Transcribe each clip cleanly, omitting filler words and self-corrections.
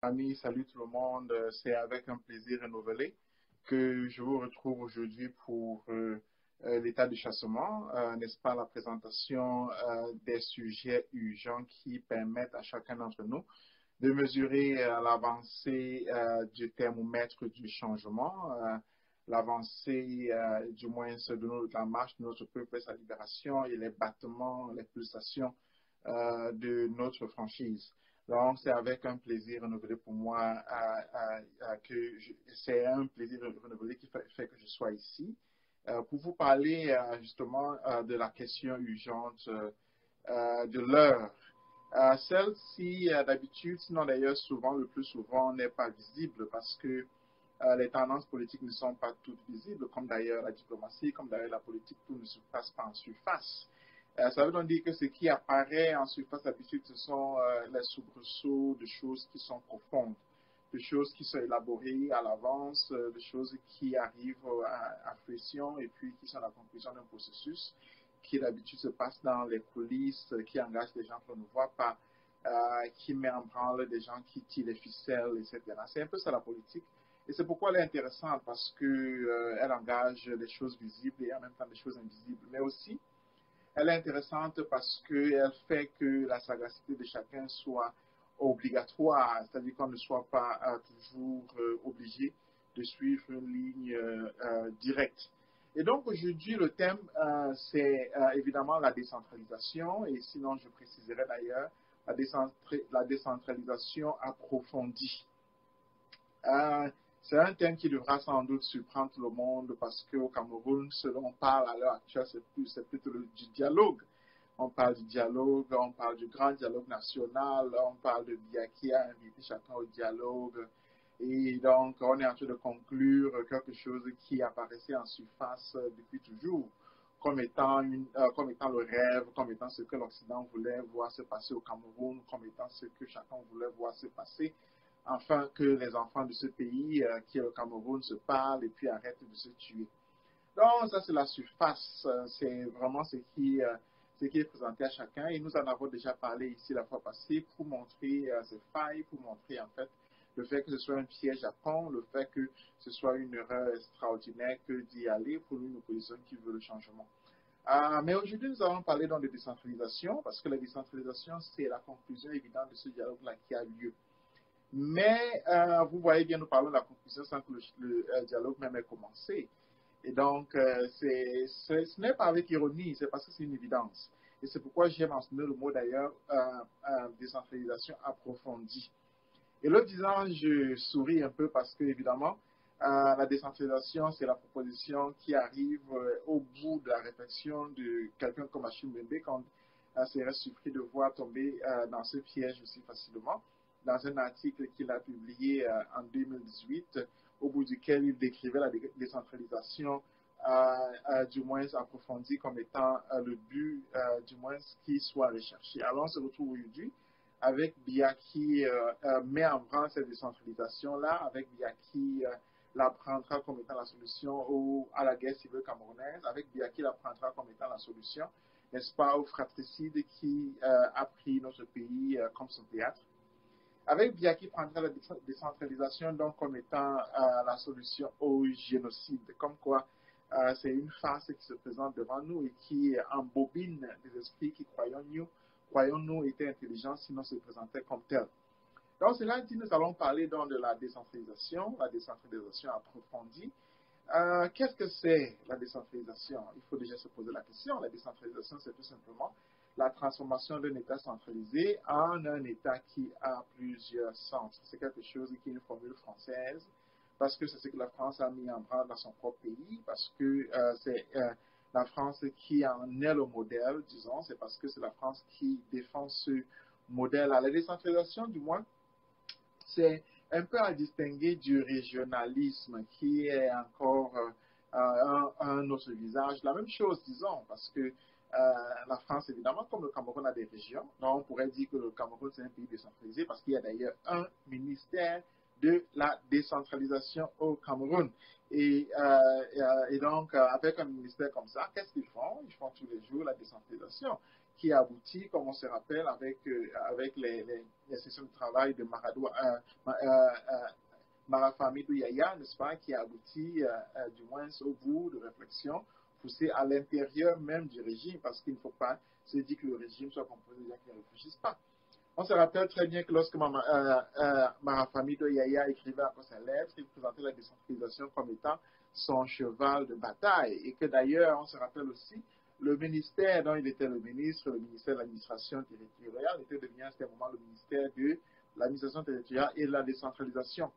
Amis, salut tout le monde. C'est avec un plaisir renouvelé que je vous retrouve aujourd'hui pour l'état du chassement, n'est-ce pas, la présentation des sujets urgents qui permettent à chacun d'entre nous de mesurer l'avancée du thermomètre du changement, l'avancée du moins de la marche de notre peuple et sa libération et les battements, les pulsations de notre franchise. Donc, c'est avec un plaisir renouvelé pour moi c'est un plaisir renouvelé qui fait que je sois ici pour vous parler justement de la question urgente de l'heure. Celle-ci, d'habitude, sinon d'ailleurs souvent, le plus souvent, n'est pas visible parce que les tendances politiques ne sont pas toutes visibles, comme d'ailleurs la diplomatie, comme d'ailleurs la politique, tout ne se passe pas en surface. Ça veut donc dire que ce qui apparaît en surface d'habitude, ce sont les soubresauts de choses qui sont profondes, de choses qui sont élaborées à l'avance, de choses qui arrivent à fruition et puis qui sont la conclusion d'un processus qui d'habitude se passe dans les coulisses, qui engage des gens qu'on ne voit pas, qui met en branle des gens qui tirent les ficelles, etc. C'est un peu ça la politique. Et c'est pourquoi elle est intéressante, parce qu'elle engage des choses visibles et en même temps des choses invisibles. Mais aussi, elle est intéressante parce qu'elle fait que la sagacité de chacun soit obligatoire, c'est-à-dire qu'on ne soit pas toujours obligé de suivre une ligne directe. Et donc aujourd'hui, le thème, c'est évidemment la décentralisation, et sinon je préciserai d'ailleurs la décentralisation approfondie. C'est un thème qui devra sans doute surprendre tout le monde parce qu'au Cameroun, ce dont on parle à l'heure actuelle, c'est plutôt du dialogue. On parle du dialogue, on parle du grand dialogue national, on parle de Biya qui a invité chacun au dialogue. Et donc, on est en train de conclure quelque chose qui apparaissait en surface depuis toujours, comme étant le rêve, comme étant ce que l'Occident voulait voir se passer au Cameroun, comme étant ce que chacun voulait voir se passer, afin que les enfants de ce pays, qui est le Cameroun, se parlent et puis arrêtent de se tuer. Donc, ça, c'est la surface. C'est vraiment ce qui est présenté à chacun. Et nous en avons déjà parlé ici la fois passée pour montrer ces failles, pour montrer en fait le fait que ce soit un piège à prendre, le fait que ce soit une erreur extraordinaire que d'y aller pour une opposition qui veut le changement. Mais aujourd'hui, nous allons parler donc de décentralisation, parce que la décentralisation, c'est la conclusion évidente de ce dialogue-là qui a lieu. Mais vous voyez bien, nous parlons de la conclusion sans que le dialogue même ait commencé. Et donc, ce n'est pas avec ironie, c'est parce que c'est une évidence. Et c'est pourquoi j'ai mentionné le mot d'ailleurs décentralisation approfondie. Et le disant, je souris un peu parce que, évidemment, la décentralisation, c'est la proposition qui arrive au bout de la réflexion de quelqu'un comme Achille Mbembe quand serait surpris de voir tomber dans ce piège aussi facilement, dans un article qu'il a publié en 2018, au bout duquel il décrivait la décentralisation du moins approfondie comme étant le but du moins qui soit recherché. Alors on se retrouve aujourd'hui avec Biya qui met en branle cette décentralisation-là, avec Biya qui la prendra comme étant la solution à la guerre civile camerounaise, avec Biya qui la prendra comme étant la solution, n'est-ce pas, au fratricide qui a pris notre pays comme son théâtre. Avec Biya qui prendra la décentralisation donc comme étant la solution au génocide, comme quoi c'est une farce qui se présente devant nous et qui embobine des esprits qui, croyons-nous, étaient intelligents sinon se présentaient comme tels. Donc, cela dit, nous allons parler donc de la décentralisation approfondie. Qu'est-ce que c'est la décentralisation? Il faut déjà se poser la question. La décentralisation, c'est tout simplement la transformation d'un État centralisé en un État qui a plusieurs centres. C'est quelque chose qui est une formule française, parce que c'est ce que la France a mis en branle dans son propre pays, parce que c'est la France qui en est le modèle, disons, c'est parce que c'est la France qui défend ce modèle. La décentralisation, du moins, c'est un peu à distinguer du régionalisme qui est encore un autre visage. La même chose, disons, parce que la France, évidemment, comme le Cameroun a des régions, donc on pourrait dire que le Cameroun, c'est un pays décentralisé parce qu'il y a d'ailleurs un ministère de la décentralisation au Cameroun. Et donc, avec un ministère comme ça, qu'est-ce qu'ils font? Ils font tous les jours la décentralisation qui a abouti, comme on se rappelle, avec les sessions de travail de Marafamidou Yaya, n'est-ce pas, qui a abouti, du moins au bout de réflexion, poussé à l'intérieur même du régime, parce qu'il ne faut pas se dire que le régime soit composé de gens qui ne réfléchissent pas. On se rappelle très bien que lorsque Marafamidou Yaya écrivait encore sa lettre, il présentait la décentralisation comme étant son cheval de bataille, et que d'ailleurs, on se rappelle aussi, le ministère dont il était le ministre, le ministère de l'administration territoriale, était devenu à ce moment le ministère de l'administration territoriale et de la décentralisation.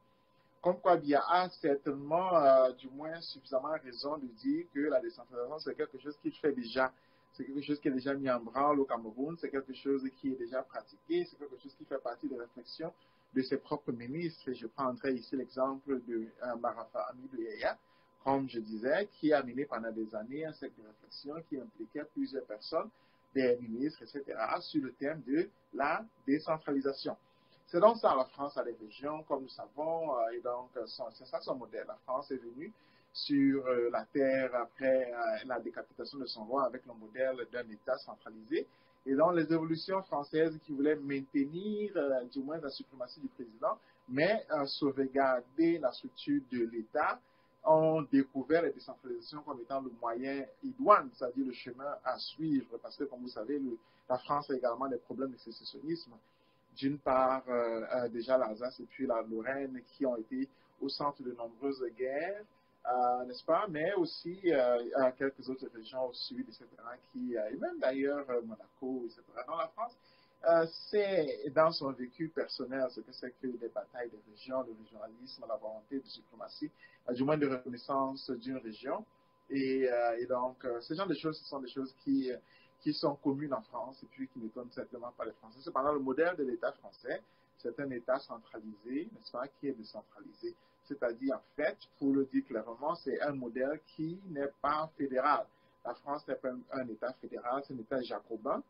Comme quoi, Biya a certainement, du moins, suffisamment raison de dire que la décentralisation, c'est quelque chose qu'il fait déjà. C'est quelque chose qui est déjà mis en branle au Cameroun, c'est quelque chose qui est déjà pratiqué, c'est quelque chose qui fait partie des réflexions de ses propres ministres. Et je prendrai ici l'exemple de Marafa Amidou Yaya, comme je disais, qui a mené pendant des années un cercle de réflexion qui impliquait plusieurs personnes, des ministres, etc., sur le thème de la décentralisation. C'est donc ça, la France a des régions, comme nous savons, et donc c'est ça son modèle. La France est venue sur la terre après la décapitation de son roi avec le modèle d'un État centralisé. Et donc les évolutions françaises qui voulaient maintenir du moins la suprématie du président, mais sauvegarder la structure de l'État, ont découvert la décentralisation comme étant le moyen idoine, c'est-à-dire le chemin à suivre, parce que comme vous savez, la France a également des problèmes de sécessionnisme. D'une part, déjà l'Alsace et puis la Lorraine qui ont été au centre de nombreuses guerres, n'est-ce pas, mais aussi quelques autres régions au sud, etc., et même d'ailleurs Monaco, etc. Dans la France, c'est dans son vécu personnel ce que c'est que les batailles des régions, le régionalisme, la volonté de suprématie, du moins de reconnaissance d'une région. Et donc, ce genre de choses, ce sont des choses qui sont communes en France et puis qui n'étonnent certainement pas les Français. Cependant, le modèle de l'État français, c'est un État centralisé, n'est-ce pas, qui est décentralisé. C'est-à-dire, en fait, pour le dire clairement, c'est un modèle qui n'est pas fédéral. La France n'est pas un État fédéral, c'est un État jacobin.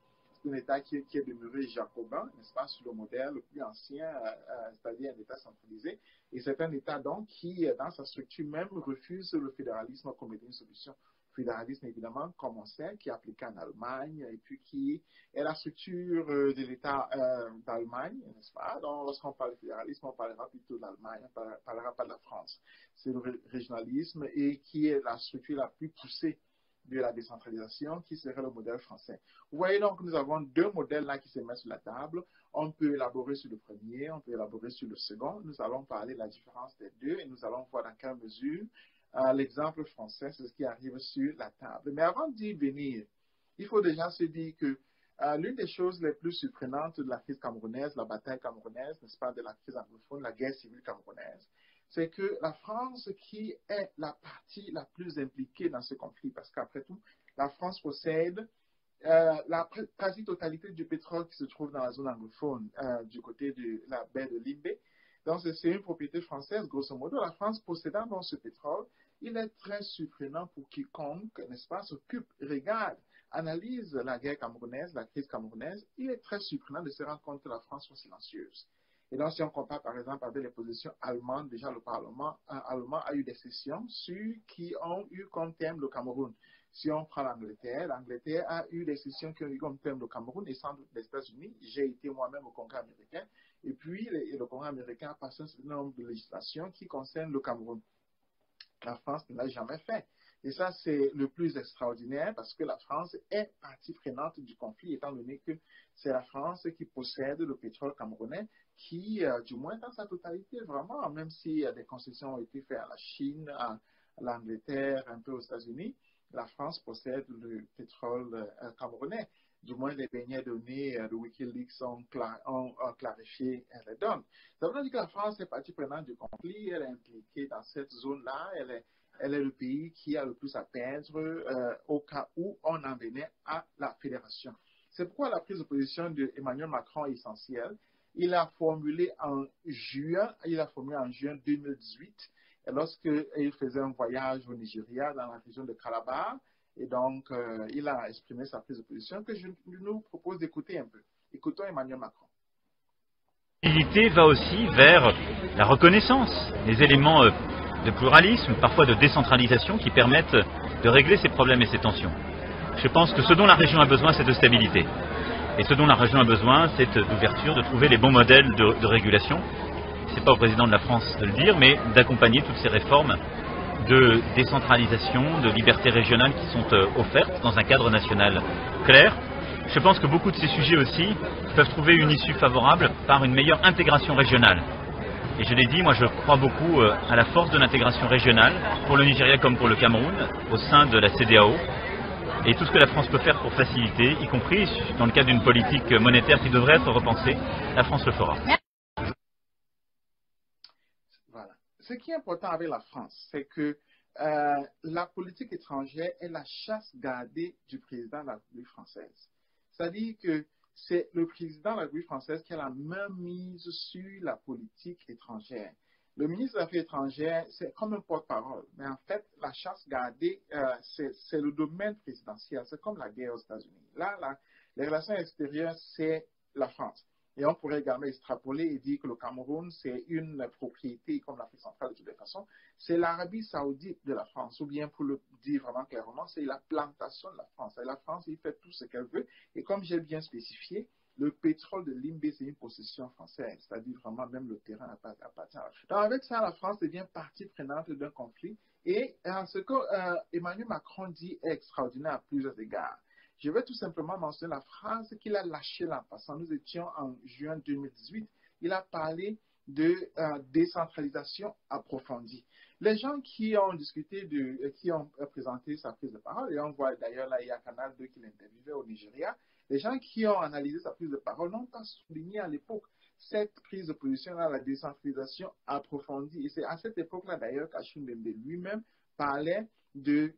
C'est un État qui est demeuré jacobin, n'est-ce pas, sur le modèle le plus ancien, c'est-à-dire un État centralisé. Et c'est un État, donc, qui, dans sa structure même, refuse le fédéralisme comme étant une solution. Fédéralisme, évidemment, comme on sait, qui est appliqué en Allemagne, et puis qui est la structure de l'État d'Allemagne, n'est-ce pas? Donc, lorsqu'on parle de fédéralisme, on parlera plutôt de l'Allemagne, on ne parlera pas de la France. C'est le régionalisme et qui est la structure la plus poussée de la décentralisation, qui serait le modèle français. Vous voyez donc, nous avons deux modèles là qui se mettent sur la table. On peut élaborer sur le premier, on peut élaborer sur le second. Nous allons parler de la différence des deux et nous allons voir dans quelle mesure l'exemple français, c'est ce qui arrive sur la table. Mais avant d'y venir, il faut déjà se dire que l'une des choses les plus surprenantes de la crise camerounaise, la bataille camerounaise, n'est-ce pas, de la crise anglophone, la guerre civile camerounaise, c'est que la France, qui est la partie la plus impliquée dans ce conflit, parce qu'après tout, la France possède la quasi-totalité du pétrole qui se trouve dans la zone anglophone, du côté de la baie de Limbé. Donc, c'est une propriété française, grosso modo. La France possédant donc ce pétrole, il est très surprenant pour quiconque, n'est-ce pas, s'occupe, regarde, analyse la guerre camerounaise, la crise camerounaise. Il est très surprenant de se rendre compte que la France soit silencieuse. Et donc, si on compare, par exemple, avec les positions allemandes, déjà le Parlement allemand a eu des sessions qui ont eu comme thème le Cameroun. Si on prend l'Angleterre, l'Angleterre a eu des sessions qui ont eu comme thème le Cameroun et sans doute les États-Unis. J'ai été moi-même au Congrès américain. Et puis, le Congrès américain a passé un certain nombre de législations qui concernent le Cameroun. La France ne l'a jamais fait. Et ça, c'est le plus extraordinaire parce que la France est partie prenante du conflit, étant donné que c'est la France qui possède le pétrole camerounais qui, du moins dans sa totalité, vraiment, même si des concessions ont été faites à la Chine, à l'Angleterre, un peu aux États-Unis, la France possède le pétrole camerounais. Du moins, les dernières données de Wikileaks ont clarifié la donne. Ça veut dire que la France est partie prenante du conflit, elle est impliquée dans cette zone-là, elle est le pays qui a le plus à perdre au cas où on en venait à la fédération. C'est pourquoi la prise de position d'Emmanuel Macron est essentielle. Il a formulé en juin 2018, lorsqu'il faisait un voyage au Nigeria, dans la région de Calabar. Et donc, il a exprimé sa prise de position que je nous propose d'écouter un peu. Écoutons Emmanuel Macron. L'idée va aussi vers la reconnaissance, les éléments de pluralisme, parfois de décentralisation, qui permettent de régler ces problèmes et ces tensions. Je pense que ce dont la région a besoin, c'est de stabilité. Et ce dont la région a besoin, c'est d'ouverture, de trouver les bons modèles de régulation. Ce n'est pas au président de la France de le dire, mais d'accompagner toutes ces réformes de décentralisation, de liberté régionale qui sont offertes dans un cadre national clair. Je pense que beaucoup de ces sujets aussi peuvent trouver une issue favorable par une meilleure intégration régionale. Et je l'ai dit, moi je crois beaucoup à la force de l'intégration régionale, pour le Nigeria comme pour le Cameroun, au sein de la CEDEAO. Et tout ce que la France peut faire pour faciliter, y compris dans le cadre d'une politique monétaire qui devrait être repensée, la France le fera. Voilà. Ce qui est important avec la France, c'est que la politique étrangère est la chasse gardée du président de la République française. C'est-à-dire que c'est le président de la République française qui a la main mise sur la politique étrangère. Le ministre des Affaires étrangères, c'est comme un porte-parole, mais en fait, la chasse gardée, c'est le domaine présidentiel. C'est comme la guerre aux États-Unis. Là, les relations extérieures, c'est la France. Et on pourrait également extrapoler et dire que le Cameroun, c'est une propriété, comme l'Afrique centrale de toutes les façons, c'est l'Arabie saoudite de la France, ou bien pour le dire vraiment clairement, c'est la plantation de la France. Et la France, il fait tout ce qu'elle veut. Et comme j'ai bien spécifié, le pétrole de Limbé, c'est une possession française, c'est-à-dire vraiment même le terrain appartient à la France. Donc avec ça, la France devient partie prenante d'un conflit. Et ce que Emmanuel Macron dit est extraordinaire à plusieurs égards. Je vais tout simplement mentionner la phrase qu'il a lâchée là, parce que nous étions en juin 2018. Il a parlé de décentralisation approfondie. Les gens qui ont discuté, qui ont présenté sa prise de parole, et on voit d'ailleurs là, il y a Canal 2 qui l'interviewait au Nigeria, les gens qui ont analysé sa prise de parole n'ont pas souligné à l'époque cette prise de position à la décentralisation approfondie. Et c'est à cette époque-là d'ailleurs qu'Hachim Bembe lui-même parlait de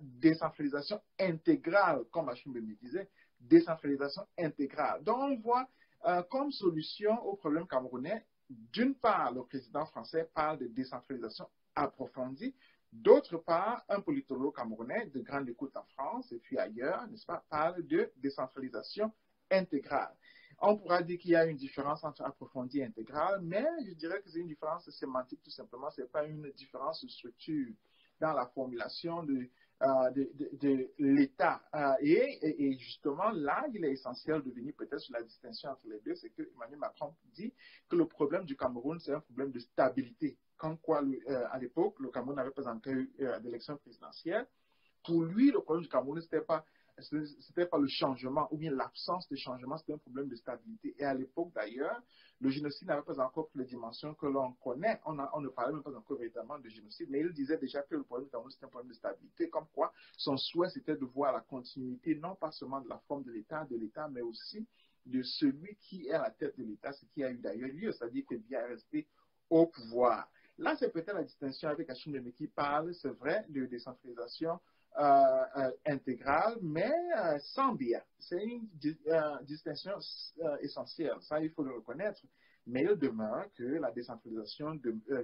décentralisation intégrale, comme Hachim Bembe disait, décentralisation intégrale. Donc on voit comme solution au problème camerounais, d'une part, le président français parle de décentralisation approfondie, d'autre part, un politologue camerounais de grande écoute en France et puis ailleurs, n'est-ce pas, parle de décentralisation intégrale. On pourra dire qu'il y a une différence entre approfondie et intégrale, mais je dirais que c'est une différence sémantique tout simplement, ce n'est pas une différence de structure dans la formulation de l'État. Et justement, là, il est essentiel de venir peut-être sur la distinction entre les deux, c'est que Emmanuel Macron dit que le problème du Cameroun, c'est un problème de stabilité. Comme quoi, à l'époque, le Cameroun n'avait pas encore eu d'élection présidentielle. Pour lui, le problème du Cameroun, c'était pas le changement ou bien l'absence de changement, c'était un problème de stabilité. Et à l'époque, d'ailleurs, le génocide n'avait pas encore pris les dimensions que l'on connaît. On ne parlait même pas encore véritablement de génocide, mais il disait déjà que le problème du Cameroun, c'était un problème de stabilité, comme quoi son souhait, c'était de voir la continuité, non pas seulement de la forme de l'État, mais aussi de celui qui est à la tête de l'État, ce qui a eu d'ailleurs lieu, c'est-à-dire que bien rester au pouvoir. Là, c'est peut-être la distinction avec Hachim Bembe qui parle, c'est vrai, de décentralisation intégrale, mais sans biais. C'est une distinction essentielle, ça il faut le reconnaître, mais il demeure que la décentralisation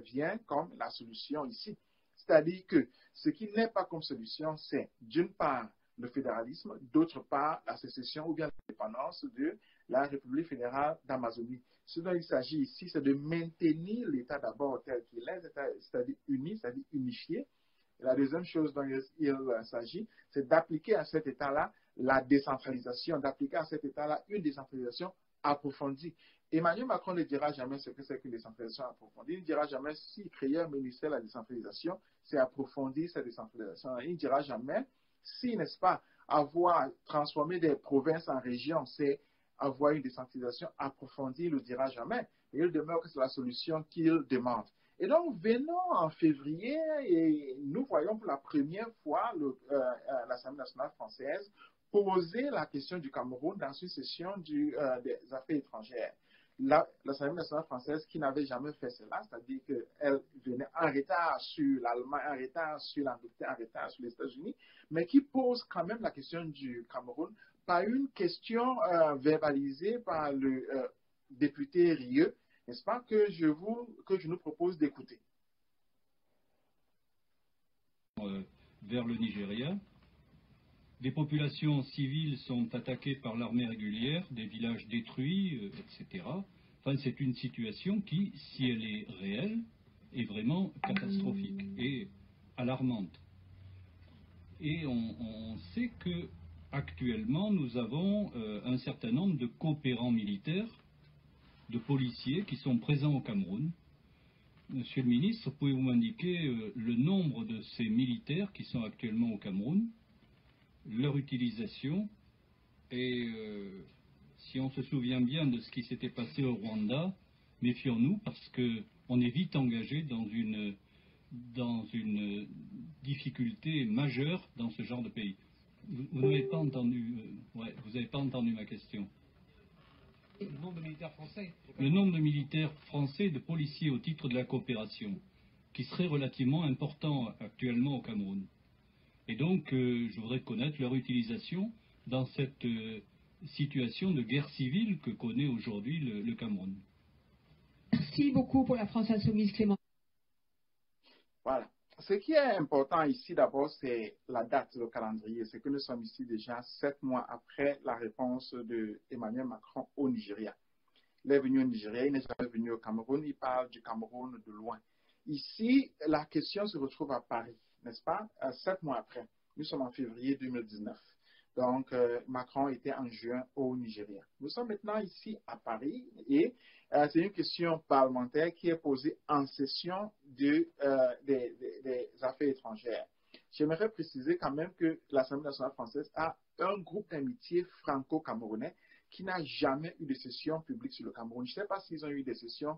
vient comme la solution ici. C'est-à-dire que ce qui n'est pas comme solution, c'est d'une part le fédéralisme, d'autre part la sécession ou bien l'indépendance de la République fédérale d'Amazonie. Ce dont il s'agit ici, c'est de maintenir l'État d'abord tel qu'il est, c'est-à-dire uni, c'est-à-dire unifié. Et la deuxième chose dont il s'agit, c'est d'appliquer à cet État-là la décentralisation, d'appliquer à cet État-là une décentralisation approfondie. Emmanuel Macron ne dira jamais ce que c'est qu'une décentralisation approfondie. Il ne dira jamais si créer un ministère de la décentralisation, c'est approfondir cette décentralisation. Il ne dira jamais si, n'est-ce pas, avoir transformé des provinces en régions, c'est avoir une décentralisation approfondie. Il ne le dira jamais. Et il demeure que c'est la solution qu'il demande. Et donc, venons en février et nous voyons pour la première fois l'Assemblée nationale française poser la question du Cameroun dans une session des affaires étrangères. L'Assemblée nationale française qui n'avait jamais fait cela, c'est-à-dire qu'elle venait en retard sur l'Allemagne, en retard sur l'Angleterre, en retard sur les États-Unis, mais qui pose quand même la question du Cameroun par une question verbalisée par le député Rieu, n'est-ce pas, que je nous propose d'écouter. Vers le Nigeria, des populations civiles sont attaquées par l'armée régulière, des villages détruits, etc. Enfin, c'est une situation qui, si elle est réelle, est vraiment catastrophique et alarmante. Et on sait que actuellement, nous avons un certain nombre de coopérants militaires, de policiers qui sont présents au Cameroun. Monsieur le ministre, pouvez-vous m'indiquer le nombre de ces militaires qui sont actuellement au Cameroun, leur utilisation et si on se souvient bien de ce qui s'était passé au Rwanda, méfions-nous parce qu'on est vite engagé dans une difficulté majeure dans ce genre de pays. Vous n'avez pas entendu, vous n'avez pas entendu ma question. Le nombre de militaires français. Le nombre de militaires français et de policiers au titre de la coopération, qui serait relativement important actuellement au Cameroun. Et donc, je voudrais connaître leur utilisation dans cette situation de guerre civile que connaît aujourd'hui le Cameroun. Merci beaucoup pour la France Insoumise, Clément. Voilà. Ce qui est important ici, d'abord, c'est la date, le calendrier. C'est que nous sommes ici déjà 7 mois après la réponse d'Emmanuel Macron au Nigeria. Il est venu au Nigeria, il n'est jamais venu au Cameroun, il parle du Cameroun de loin. Ici, la question se retrouve à Paris, n'est-ce pas? 7 mois après. Nous sommes en février 2019. Donc, Macron était en juin au Nigeria. Nous sommes maintenant ici à Paris et c'est une question parlementaire qui est posée en session des affaires étrangères. J'aimerais préciser quand même que l'Assemblée nationale française a un groupe d'amitié franco-camerounais qui n'a jamais eu de session publique sur le Cameroun. Je ne sais pas s'ils ont eu des sessions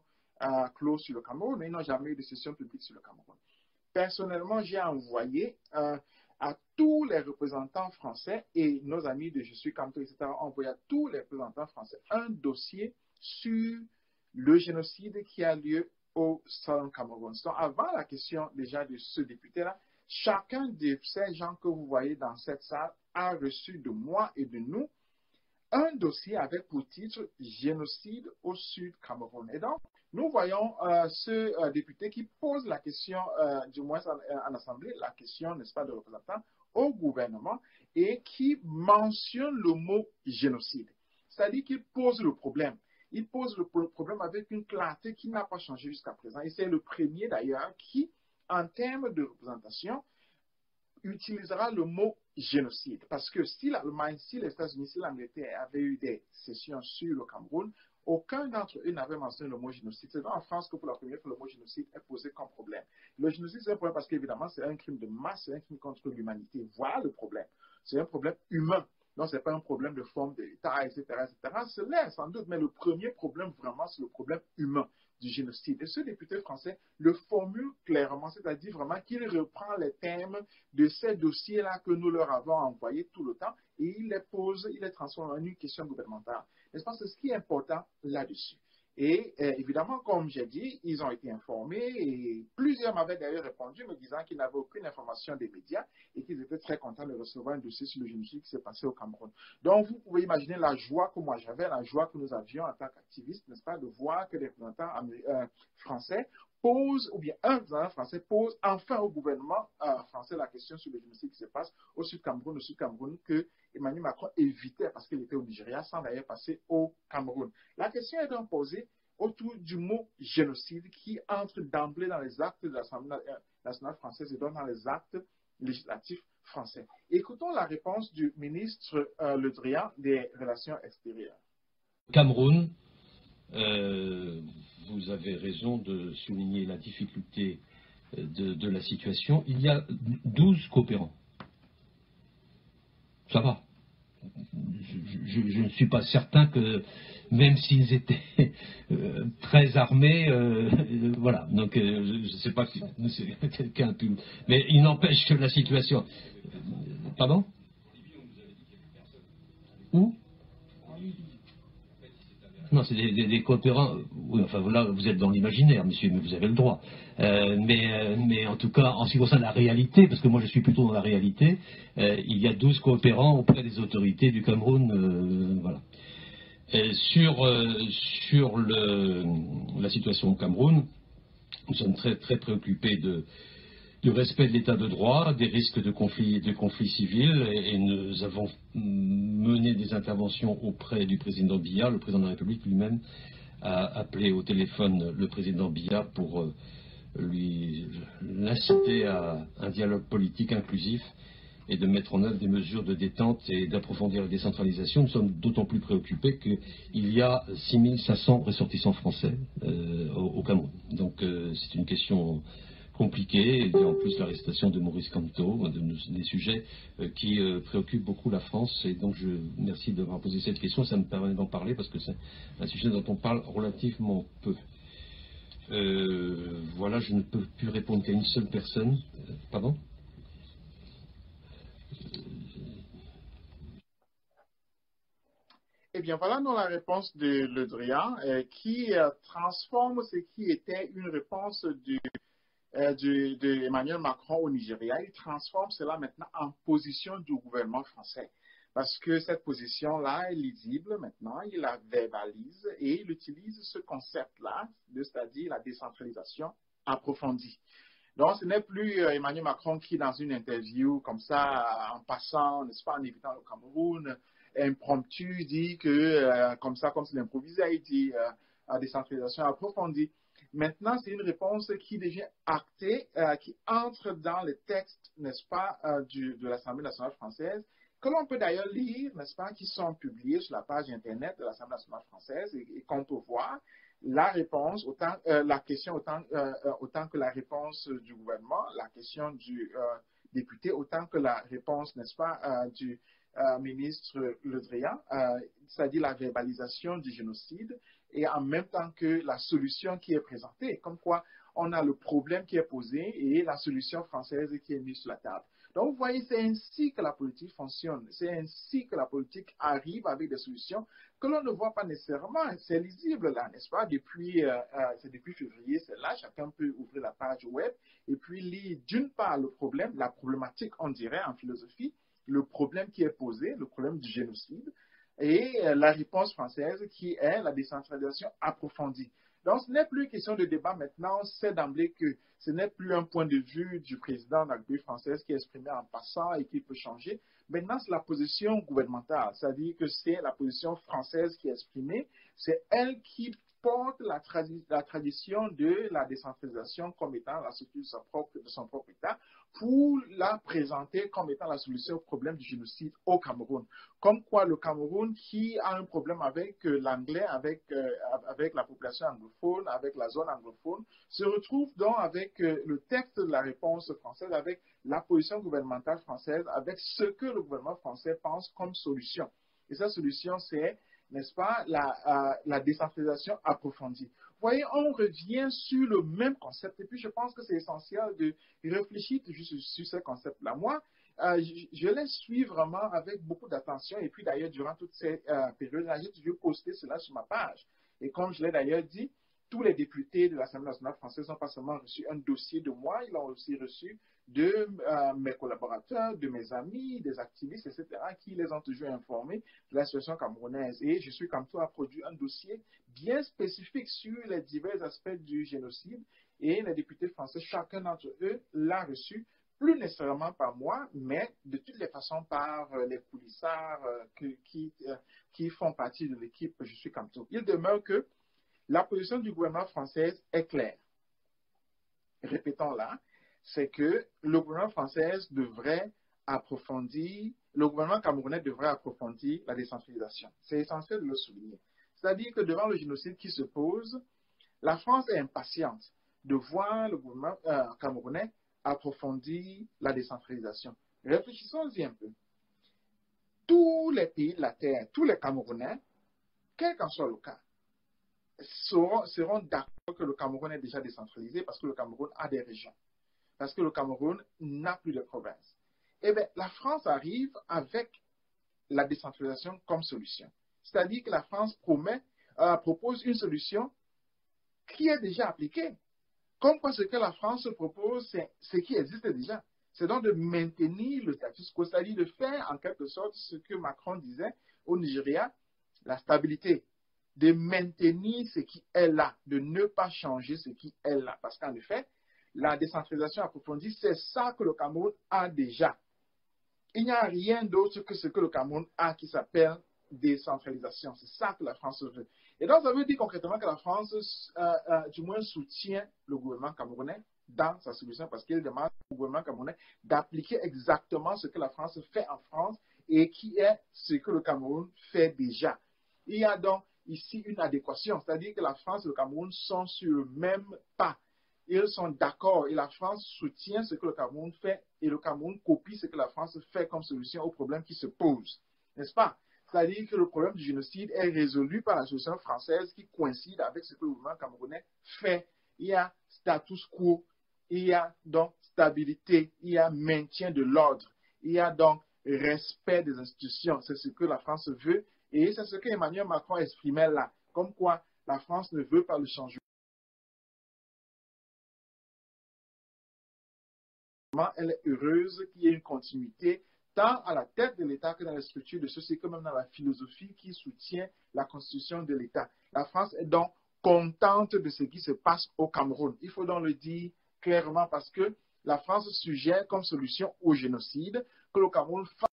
closes sur le Cameroun, mais ils n'ont jamais eu de session publique sur le Cameroun. Personnellement, j'ai envoyé à tous les représentants français et nos amis de Je suis Camto, etc., ont envoyé à tous les représentants français un dossier sur le génocide qui a lieu au Cameroun. Donc, avant la question déjà de ce député-là, chacun de ces gens que vous voyez dans cette salle a reçu de moi et de nous un dossier avec pour titre « Génocide au Sud Cameroun ». Et donc, nous voyons ce député qui pose la question, du moins en Assemblée, la question, n'est-ce pas, de représentant au gouvernement et qui mentionne le mot génocide. C'est-à-dire qu'il pose le problème. Il pose le problème avec une clarté qui n'a pas changé jusqu'à présent. Et c'est le premier d'ailleurs qui, en termes de représentation, utilisera le mot génocide. Parce que si l'Allemagne, si les États-Unis, si l'Angleterre avaient eu des sessions sur le Cameroun, aucun d'entre eux n'avait mentionné le mot génocide. C'est en France que pour la première fois, le mot génocide est posé comme problème. Le génocide, c'est un problème parce qu'évidemment, c'est un crime de masse, c'est un crime contre l'humanité. Voilà le problème. C'est un problème humain. Donc, ce n'est pas un problème de forme d'État, etc., etc. Ce l'est sans doute, mais le premier problème, vraiment, c'est le problème humain du génocide. Et ce député français le formule clairement, c'est-à-dire vraiment qu'il reprend les thèmes de ces dossiers-là que nous leur avons envoyés tout le temps et il les pose, il les transforme en une question gouvernementale. N'est-ce pas? C'est ce qui est important là-dessus. Et évidemment, comme j'ai dit, ils ont été informés et plusieurs m'avaient d'ailleurs répondu me disant qu'ils n'avaient aucune information des médias et qu'ils étaient très contents de recevoir un dossier sur le génocide qui s'est passé au Cameroun. Donc, vous pouvez imaginer la joie que moi j'avais, la joie que nous avions en tant qu'activistes, n'est-ce pas, de voir que les représentants français posent, ou bien un représentant français pose enfin au gouvernement français la question sur le génocide qui se passe au Sud-Cameroun, que Emmanuel Macron évitait parce qu'il était au Nigeria sans d'ailleurs passer au Cameroun. La question est donc posée autour du mot génocide qui entre d'emblée dans les actes de l'Assemblée nationale française et donc dans les actes législatifs français. Écoutons la réponse du ministre Le Drian des Relations extérieures. Cameroun, vous avez raison de souligner la difficulté de la situation. Il y a 12 coopérants. Ça va. Je ne suis pas certain que, même s'ils étaient très armés, voilà. Donc, je ne sais pas si quelqu'un peut. Mais il n'empêche que la situation. Pardon? Où? Non, c'est des coopérants. Oui, enfin là, vous êtes dans l'imaginaire, monsieur, mais vous avez le droit. Mais en tout cas, en ce qui concerne la réalité, parce que moi je suis plutôt dans la réalité, il y a 12 coopérants auprès des autorités du Cameroun. Voilà. Sur la situation au Cameroun, nous sommes très, très préoccupés du respect de l'état de droit, des risques de conflits civils, et nous avons mené des interventions auprès du président Biya. Le président de la République lui-même a appelé au téléphone le président Biya pour l'inciter à un dialogue politique inclusif et de mettre en œuvre des mesures de détente et d'approfondir la décentralisation. Nous sommes d'autant plus préoccupés qu'il y a 6500 ressortissants français au Cameroun. Donc c'est une question compliquée. Il y a en plus l'arrestation de Maurice Kamto, des sujets qui préoccupent beaucoup la France. Et donc je merci d'avoir posé cette question. Ça me permet d'en parler parce que c'est un sujet dont on parle relativement peu. Voilà, je ne peux plus répondre qu'à une seule personne. Pardon ? Eh bien, voilà dans la réponse de Le Drian qui transforme ce qui était une réponse de Emmanuel Macron au Nigeria. Il transforme cela maintenant en position du gouvernement français. Parce que cette position-là est lisible maintenant, il la verbalise et il utilise ce concept-là, c'est-à-dire la décentralisation approfondie. Donc, ce n'est plus Emmanuel Macron qui, dans une interview comme ça, en passant, n'est-ce pas, en évitant le Cameroun, impromptu, dit que, comme ça, comme c'est l'improvisé, il dit la décentralisation approfondie. Maintenant, c'est une réponse qui devient actée, qui entre dans le texte, n'est-ce pas, de l'Assemblée nationale française, que l'on peut d'ailleurs lire, n'est-ce pas, qui sont publiés sur la page Internet de l'Assemblée nationale française et qu'on peut voir la réponse, la question autant que la réponse du gouvernement, la question du député, autant que la réponse, n'est-ce pas, du ministre Le Drian, c'est-à-dire la verbalisation du génocide, et en même temps que la solution qui est présentée, comme quoi on a le problème qui est posé et la solution française qui est mise sur la table. Donc, vous voyez, c'est ainsi que la politique fonctionne. C'est ainsi que la politique arrive avec des solutions que l'on ne voit pas nécessairement. C'est lisible là, n'est-ce pas? C'est depuis février, c'est là. Chacun peut ouvrir la page web et puis lire d'une part le problème, la problématique, on dirait, en philosophie, le problème qui est posé, le problème du génocide, et la réponse française qui est la décentralisation approfondie. Donc, ce n'est plus une question de débat maintenant, on sait d'emblée que ce n'est plus un point de vue du président de la République française qui est exprimé en passant et qui peut changer. Maintenant, c'est la position gouvernementale, c'est-à-dire que c'est la position française qui est exprimée, c'est elle qui porte la tradition de la décentralisation comme étant la structure de son propre État pour la présenter comme étant la solution au problème du génocide au Cameroun. Comme quoi le Cameroun, qui a un problème avec l'anglais, avec la population anglophone, avec la zone anglophone, se retrouve donc avec le texte de la réponse française, avec la position gouvernementale française, avec ce que le gouvernement français pense comme solution. Et cette solution, c'est, n'est-ce pas, la décentralisation approfondie. Vous voyez, on revient sur le même concept. Et puis, je pense que c'est essentiel de réfléchir sur ce concept-là. Moi, je l'ai suivi vraiment avec beaucoup d'attention. Et puis, d'ailleurs, durant toute cette période-là, j'ai posté cela sur ma page. Et comme je l'ai d'ailleurs dit, tous les députés de l'Assemblée nationale française n'ont pas seulement reçu un dossier de moi, ils l'ont aussi reçu de mes collaborateurs, de mes amis, des activistes, etc., qui les ont toujours informés de la situation camerounaise. Et je suis comme toi a produit un dossier bien spécifique sur les divers aspects du génocide. Et les députés français, chacun d'entre eux l'a reçu, plus nécessairement par moi, mais de toutes les façons par les coulissards qui font partie de l'équipe Je suis comme toi. Il demeure que la position du gouvernement français est claire. Répétons-la, c'est que le gouvernement français devrait approfondir, le gouvernement camerounais devrait approfondir la décentralisation. C'est essentiel de le souligner. C'est-à-dire que devant le génocide qui se pose, la France est impatiente de voir le gouvernement camerounais approfondir la décentralisation. Réfléchissons-y un peu. Tous les pays de la Terre, tous les Camerounais, quel qu'en soit le cas, seront d'accord que le Cameroun est déjà décentralisé parce que le Cameroun a des régions, parce que le Cameroun n'a plus de provinces. Eh bien, la France arrive avec la décentralisation comme solution. C'est-à-dire que la France propose une solution qui est déjà appliquée. Comme quoi ce que la France propose, c'est ce qui existe déjà. C'est donc de maintenir le status quo, c'est-à-dire de faire en quelque sorte ce que Macron disait au Nigeria, la stabilité, de maintenir ce qui est là, de ne pas changer ce qui est là. Parce qu'en effet, la décentralisation approfondie, c'est ça que le Cameroun a déjà. Il n'y a rien d'autre que ce que le Cameroun a qui s'appelle décentralisation. C'est ça que la France veut. Et donc, ça veut dire concrètement que la France, du moins, soutient le gouvernement camerounais dans sa solution parce qu'il demande au gouvernement camerounais d'appliquer exactement ce que la France fait en France et qui est ce que le Cameroun fait déjà. Il y a donc ici une adéquation, c'est-à-dire que la France et le Cameroun sont sur le même pas. Ils sont d'accord et la France soutient ce que le Cameroun fait et le Cameroun copie ce que la France fait comme solution aux problèmes qui se posent. N'est-ce pas? C'est-à-dire que le problème du génocide est résolu par la solution française qui coïncide avec ce que le gouvernement camerounais fait. Il y a status quo, il y a donc stabilité, il y a maintien de l'ordre, il y a donc respect des institutions. C'est ce que la France veut et c'est ce que Emmanuel Macron exprimait là, comme quoi la France ne veut pas le changement. Elle est heureuse qu'il y ait une continuité tant à la tête de l'État que dans les structures de société, que même dans la philosophie qui soutient la constitution de l'État. La France est donc contente de ce qui se passe au Cameroun. Il faut donc le dire clairement parce que la France suggère comme solution au génocide que le Cameroun fasse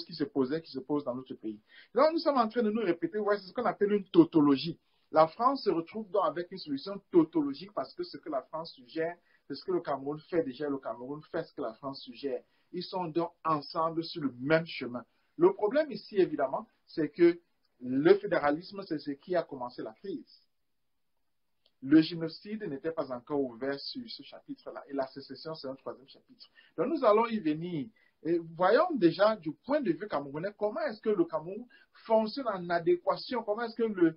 qui se posait, qui se pose dans notre pays. Donc, nous sommes en train de nous répéter, ouais, c'est ce qu'on appelle une tautologie. La France se retrouve donc avec une solution tautologique parce que ce que la France suggère, c'est ce que le Cameroun fait déjà, le Cameroun fait ce que la France suggère. Ils sont donc ensemble sur le même chemin. Le problème ici, évidemment, c'est que le fédéralisme, c'est ce qui a commencé la crise. Le génocide n'était pas encore ouvert sur ce chapitre-là. Et la sécession, c'est un troisième chapitre. Donc, nous allons y venir. Et voyons déjà du point de vue camerounais, comment est-ce que le Cameroun fonctionne en adéquation, comment est-ce que le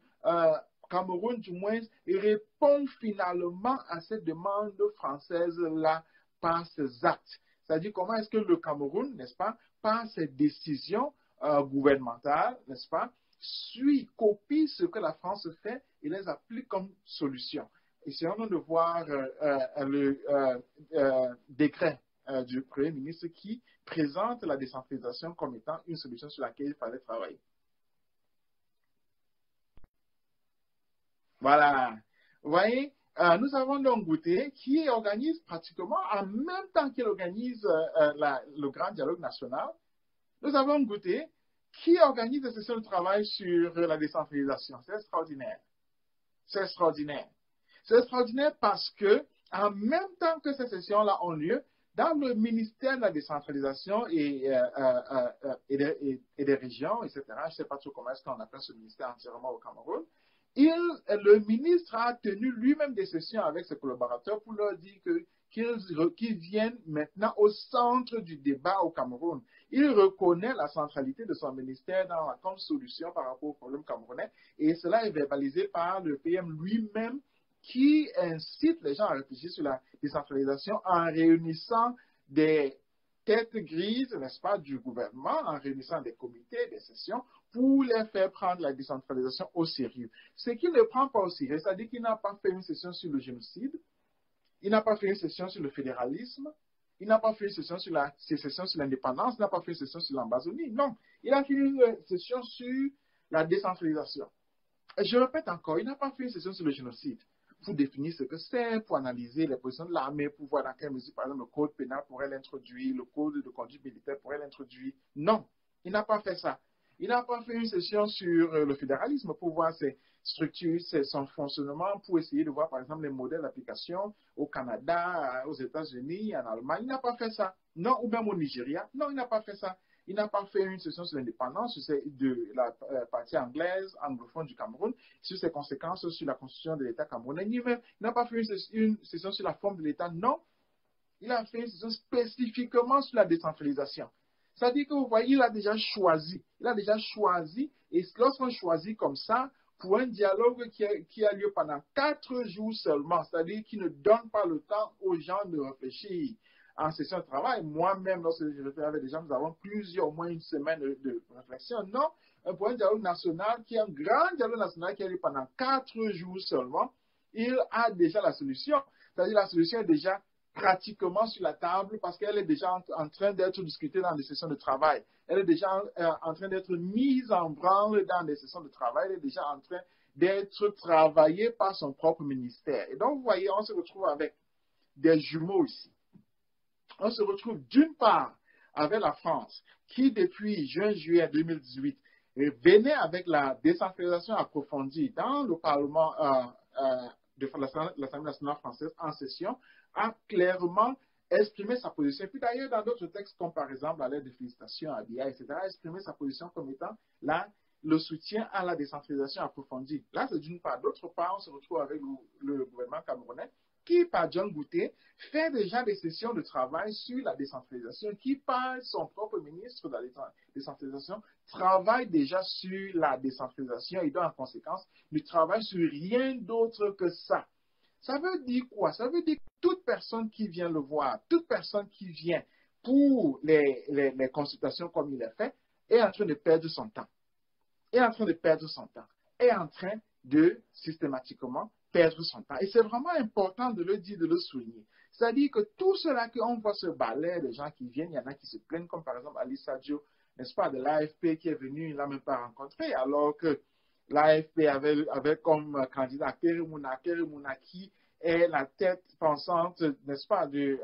Cameroun, du moins, répond finalement à cette demande française-là par ses actes. C'est-à-dire comment est-ce que le Cameroun, n'est-ce pas, par ses décisions gouvernementales, n'est-ce pas, copie ce que la France fait et les applique comme solution. Essayons de voir le décret du Premier ministre qui présente la décentralisation comme étant une solution sur laquelle il fallait travailler. Voilà. Vous voyez, nous avons donc Goûté qui organise pratiquement en même temps qu'il organise le grand dialogue national. Nous avons Goûté qui organise des sessions de travail sur la décentralisation. C'est extraordinaire. C'est extraordinaire. C'est extraordinaire parce que en même temps que ces sessions-là ont lieu, dans le ministère de la décentralisation et des régions, etc., je ne sais pas trop comment est-ce qu'on appelle ce ministère entièrement au Cameroun, le ministre a tenu lui-même des sessions avec ses collaborateurs pour leur dire qu'ils viennent maintenant au centre du débat au Cameroun. Il reconnaît la centralité de son ministère comme solution par rapport au problème camerounais et cela est verbalisé par le PM lui-même qui incite les gens à réfléchir sur la décentralisation en réunissant des têtes grises, n'est-ce pas, du gouvernement, en réunissant des comités, des sessions, pour les faire prendre la décentralisation au sérieux. Ce qu'il ne prend pas au sérieux, c'est-à-dire qu'il n'a pas fait une session sur le génocide, il n'a pas fait une session sur le fédéralisme, il n'a pas fait une session sur la sécession sur l'indépendance, il n'a pas fait une session sur l'Ambazonie, non. Il a fait une session sur la décentralisation. Et je répète encore, il n'a pas fait une session sur le génocide pour définir ce que c'est, pour analyser les positions de l'armée, pour voir dans quelle mesure, par exemple, le code pénal pourrait l'introduire, le code de conduite militaire pourrait l'introduire. Non, il n'a pas fait ça. Il n'a pas fait une session sur le fédéralisme pour voir ses structures, son fonctionnement, pour essayer de voir, par exemple, les modèles d'application au Canada, aux États-Unis, en Allemagne. Il n'a pas fait ça. Non, ou même au Nigeria. Non, il n'a pas fait ça. Il n'a pas fait une session sur l'indépendance de la partie anglaise, anglophone du Cameroun, sur ses conséquences sur la constitution de l'État camerounais. Il n'a pas fait une session sur la forme de l'État. Non, il a fait une session spécifiquement sur la décentralisation. C'est-à-dire que vous voyez, il a déjà choisi. Il a déjà choisi. Et lorsqu'on choisit comme ça, pour un dialogue qui a lieu pendant 4 jours seulement, c'est-à-dire qui ne donne pas le temps aux gens de réfléchir en session de travail. Moi-même, lorsque je réfléchis avec des gens, nous avons au moins une semaine de réflexion. Non, pour un dialogue national, qui est un grand dialogue national qui a lieu pendant 4 jours seulement, il a déjà la solution. C'est-à-dire la solution est déjà pratiquement sur la table parce qu'elle est déjà en train d'être discutée dans des sessions de travail. Elle est déjà en train d'être mise en branle dans des sessions de travail. Elle est déjà en train d'être travaillée par son propre ministère. Et donc, vous voyez, on se retrouve avec des jumeaux ici. On se retrouve d'une part avec la France qui, depuis juin-juillet 2018, venait avec la décentralisation approfondie dans le Parlement de l'Assemblée nationale française en session, a clairement exprimé sa position. Et puis d'ailleurs, dans d'autres textes, comme par exemple la lettre de félicitations à BIA, etc., a exprimé sa position comme étant le soutien à la décentralisation approfondie. Là, c'est d'une part. D'autre part, on se retrouve avec le gouvernement camerounais qui, par John Bouté, fait déjà des sessions de travail sur la décentralisation, qui, par son propre ministre de la décentralisation, travaille déjà sur la décentralisation et donc, en conséquence, ne travaille sur rien d'autre que ça. Ça veut dire quoi? Ça veut dire que toute personne qui vient le voir, toute personne qui vient pour les consultations comme il l'a fait, est en train de perdre son temps. Est en train de perdre son temps. Est en train de systématiquement perdre son temps. Et c'est vraiment important de le dire, de le souligner. C'est-à-dire que tout cela qu'on voit ce balai de gens qui viennent, il y en a qui se plaignent, comme par exemple Ali Sadio, n'est-ce pas, de l'AFP qui est venu, il ne l'a même pas rencontré, alors que l'AFP avait comme candidat Keri Mouna qui est la tête pensante, n'est-ce pas, d'une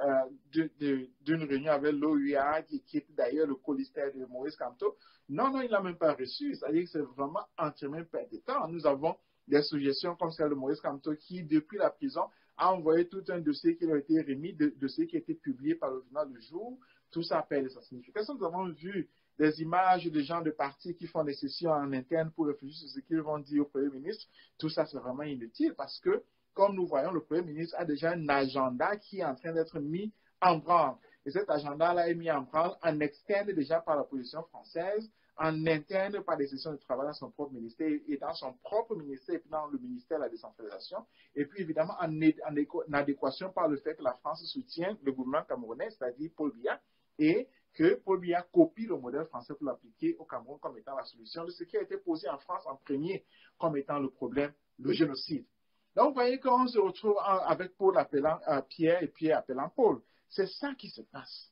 réunion avec l'OUA, qui est d'ailleurs le colistaire de Maurice Kamto. Non, il ne l'a même pas reçu. C'est-à-dire que c'est vraiment entièrement perdu de temps. Nous avons des suggestions comme celle de Maurice Kamto qui, depuis la prison, a envoyé tout un dossier qui a été remis, dossier qui a été publié par le journal Le Jour. Tout ça perd sa signification. Nous avons vu des images de gens de partis qui font des sessions en interne pour réfléchir sur ce qu'ils vont dire au Premier ministre. Tout ça, c'est vraiment inutile parce que, comme nous voyons, le Premier ministre a déjà un agenda qui est en train d'être mis en branle. Et cet agenda-là est mis en branle en externe déjà par la position française, en interne par des sessions de travail dans son propre ministère et dans son propre ministère et puis dans le ministère de la décentralisation. Et puis évidemment en adéquation par le fait que la France soutient le gouvernement camerounais, c'est-à-dire Paul Biya, et que Paul Biya copie le modèle français pour l'appliquer au Cameroun comme étant la solution de ce qui a été posé en France en premier comme étant le problème, le génocide. Donc vous voyez qu'on se retrouve avec Paul appelant Pierre et Pierre appelant Paul. C'est ça qui se passe.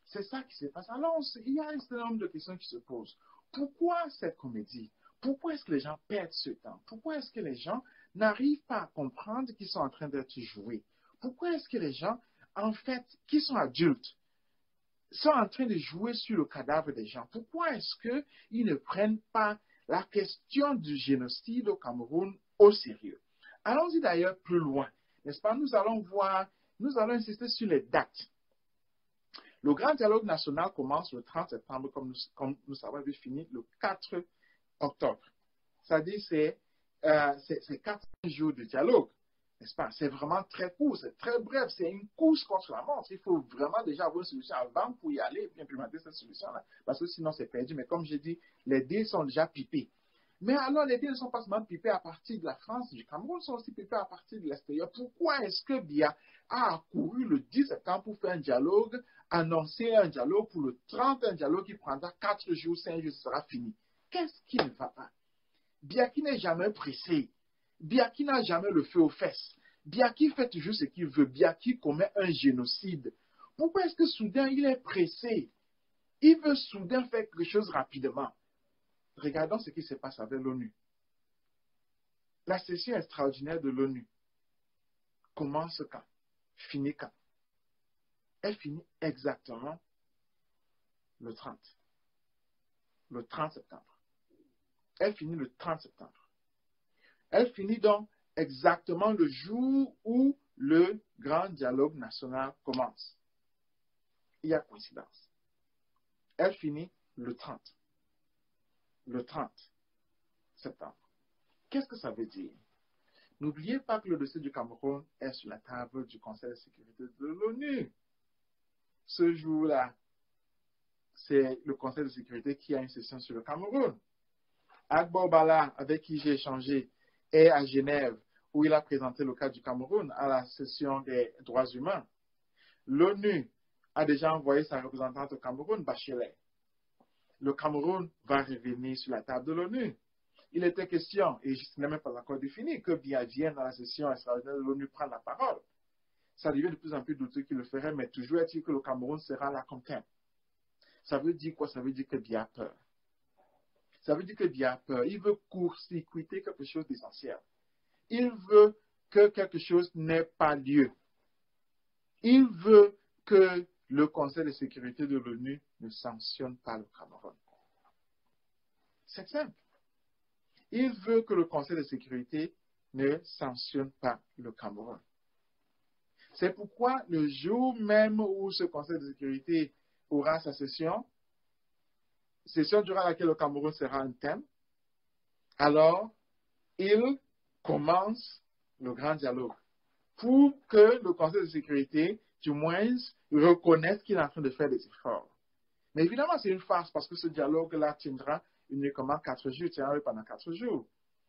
C'est ça qui se passe. Alors, il y a un certain nombre de questions qui se posent. Pourquoi cette comédie? Pourquoi est-ce que les gens perdent ce temps? Pourquoi est-ce que les gens n'arrivent pas à comprendre qu'ils sont en train d'être joués? Pourquoi est-ce que les gens, en fait, qui sont adultes, sont en train de jouer sur le cadavre des gens? Pourquoi est-ce qu'ils ne prennent pas la question du génocide au Cameroun au sérieux? Allons-y d'ailleurs plus loin, n'est-ce pas? Nous allons insister sur les dates. Le grand dialogue national commence le 30 septembre, comme nous savons, et finit le 4 octobre. C'est-à-dire, c'est 4 jours de dialogue, n'est-ce pas? C'est vraiment très court, c'est très bref, c'est une course contre la montre. Il faut vraiment déjà avoir une solution avant pour y aller et puis implémenter cette solution-là, parce que sinon c'est perdu. Mais comme j'ai dit, les dés sont déjà pipés. Mais alors, les dés ne sont pas seulement pipés à partir de la France, du Cameroun, sont aussi pipés à partir de l'extérieur. Pourquoi est-ce que Biya a accouru le 10 septembre pour faire un dialogue, annoncer un dialogue pour le 30, un dialogue qui prendra 4 jours, 5 jours, ce sera fini? Qu'est-ce qui ne va pas? Biya qui n'est jamais pressé, Biya qui n'a jamais le feu aux fesses, Biya qui fait toujours ce qu'il veut, Biya qui commet un génocide. Pourquoi est-ce que soudain il est pressé? Il veut soudain faire quelque chose rapidement. Regardons ce qui se passe avec l'ONU. La session extraordinaire de l'ONU commence quand? Finit quand? Elle finit exactement le 30. Le 30 septembre. Elle finit le 30 septembre. Elle finit donc exactement le jour où le grand dialogue national commence. Il y a coïncidence. Elle finit le 30. Le 30 septembre. Qu'est-ce que ça veut dire? N'oubliez pas que le dossier du Cameroun est sur la table du Conseil de sécurité de l'ONU. Ce jour-là, c'est le Conseil de sécurité qui a une session sur le Cameroun. Agbo Bala, avec qui j'ai échangé, est à Genève, où il a présenté le cas du Cameroun à la session des droits humains. L'ONU a déjà envoyé sa représentante au Cameroun, Bachelet. Le Cameroun va revenir sur la table de l'ONU. Il était question, et ce n'est même pas encore défini, que Biya vienne dans la session extraordinaire de l'ONU prendre la parole. Ça devient de plus en plus douteux qu'il le ferait, mais toujours est-il que le Cameroun sera là comme thème. Ça veut dire quoi? Ça veut dire que Biya a peur. Ça veut dire que Biya a peur. Il veut court-circuiter quelque chose d'essentiel. Il veut que quelque chose n'ait pas lieu. Il veut que le Conseil de sécurité de l'ONU ne sanctionne pas le Cameroun. C'est simple. Il veut que le Conseil de sécurité ne sanctionne pas le Cameroun. C'est pourquoi le jour même où ce Conseil de sécurité aura sa session durant laquelle le Cameroun sera un thème, alors il commence le grand dialogue pour que le Conseil de sécurité, du moins, reconnaisse qu'il est en train de faire des efforts. Mais évidemment, c'est une farce parce que ce dialogue-là tiendra uniquement 4 jours, tiendra pendant 4 jours.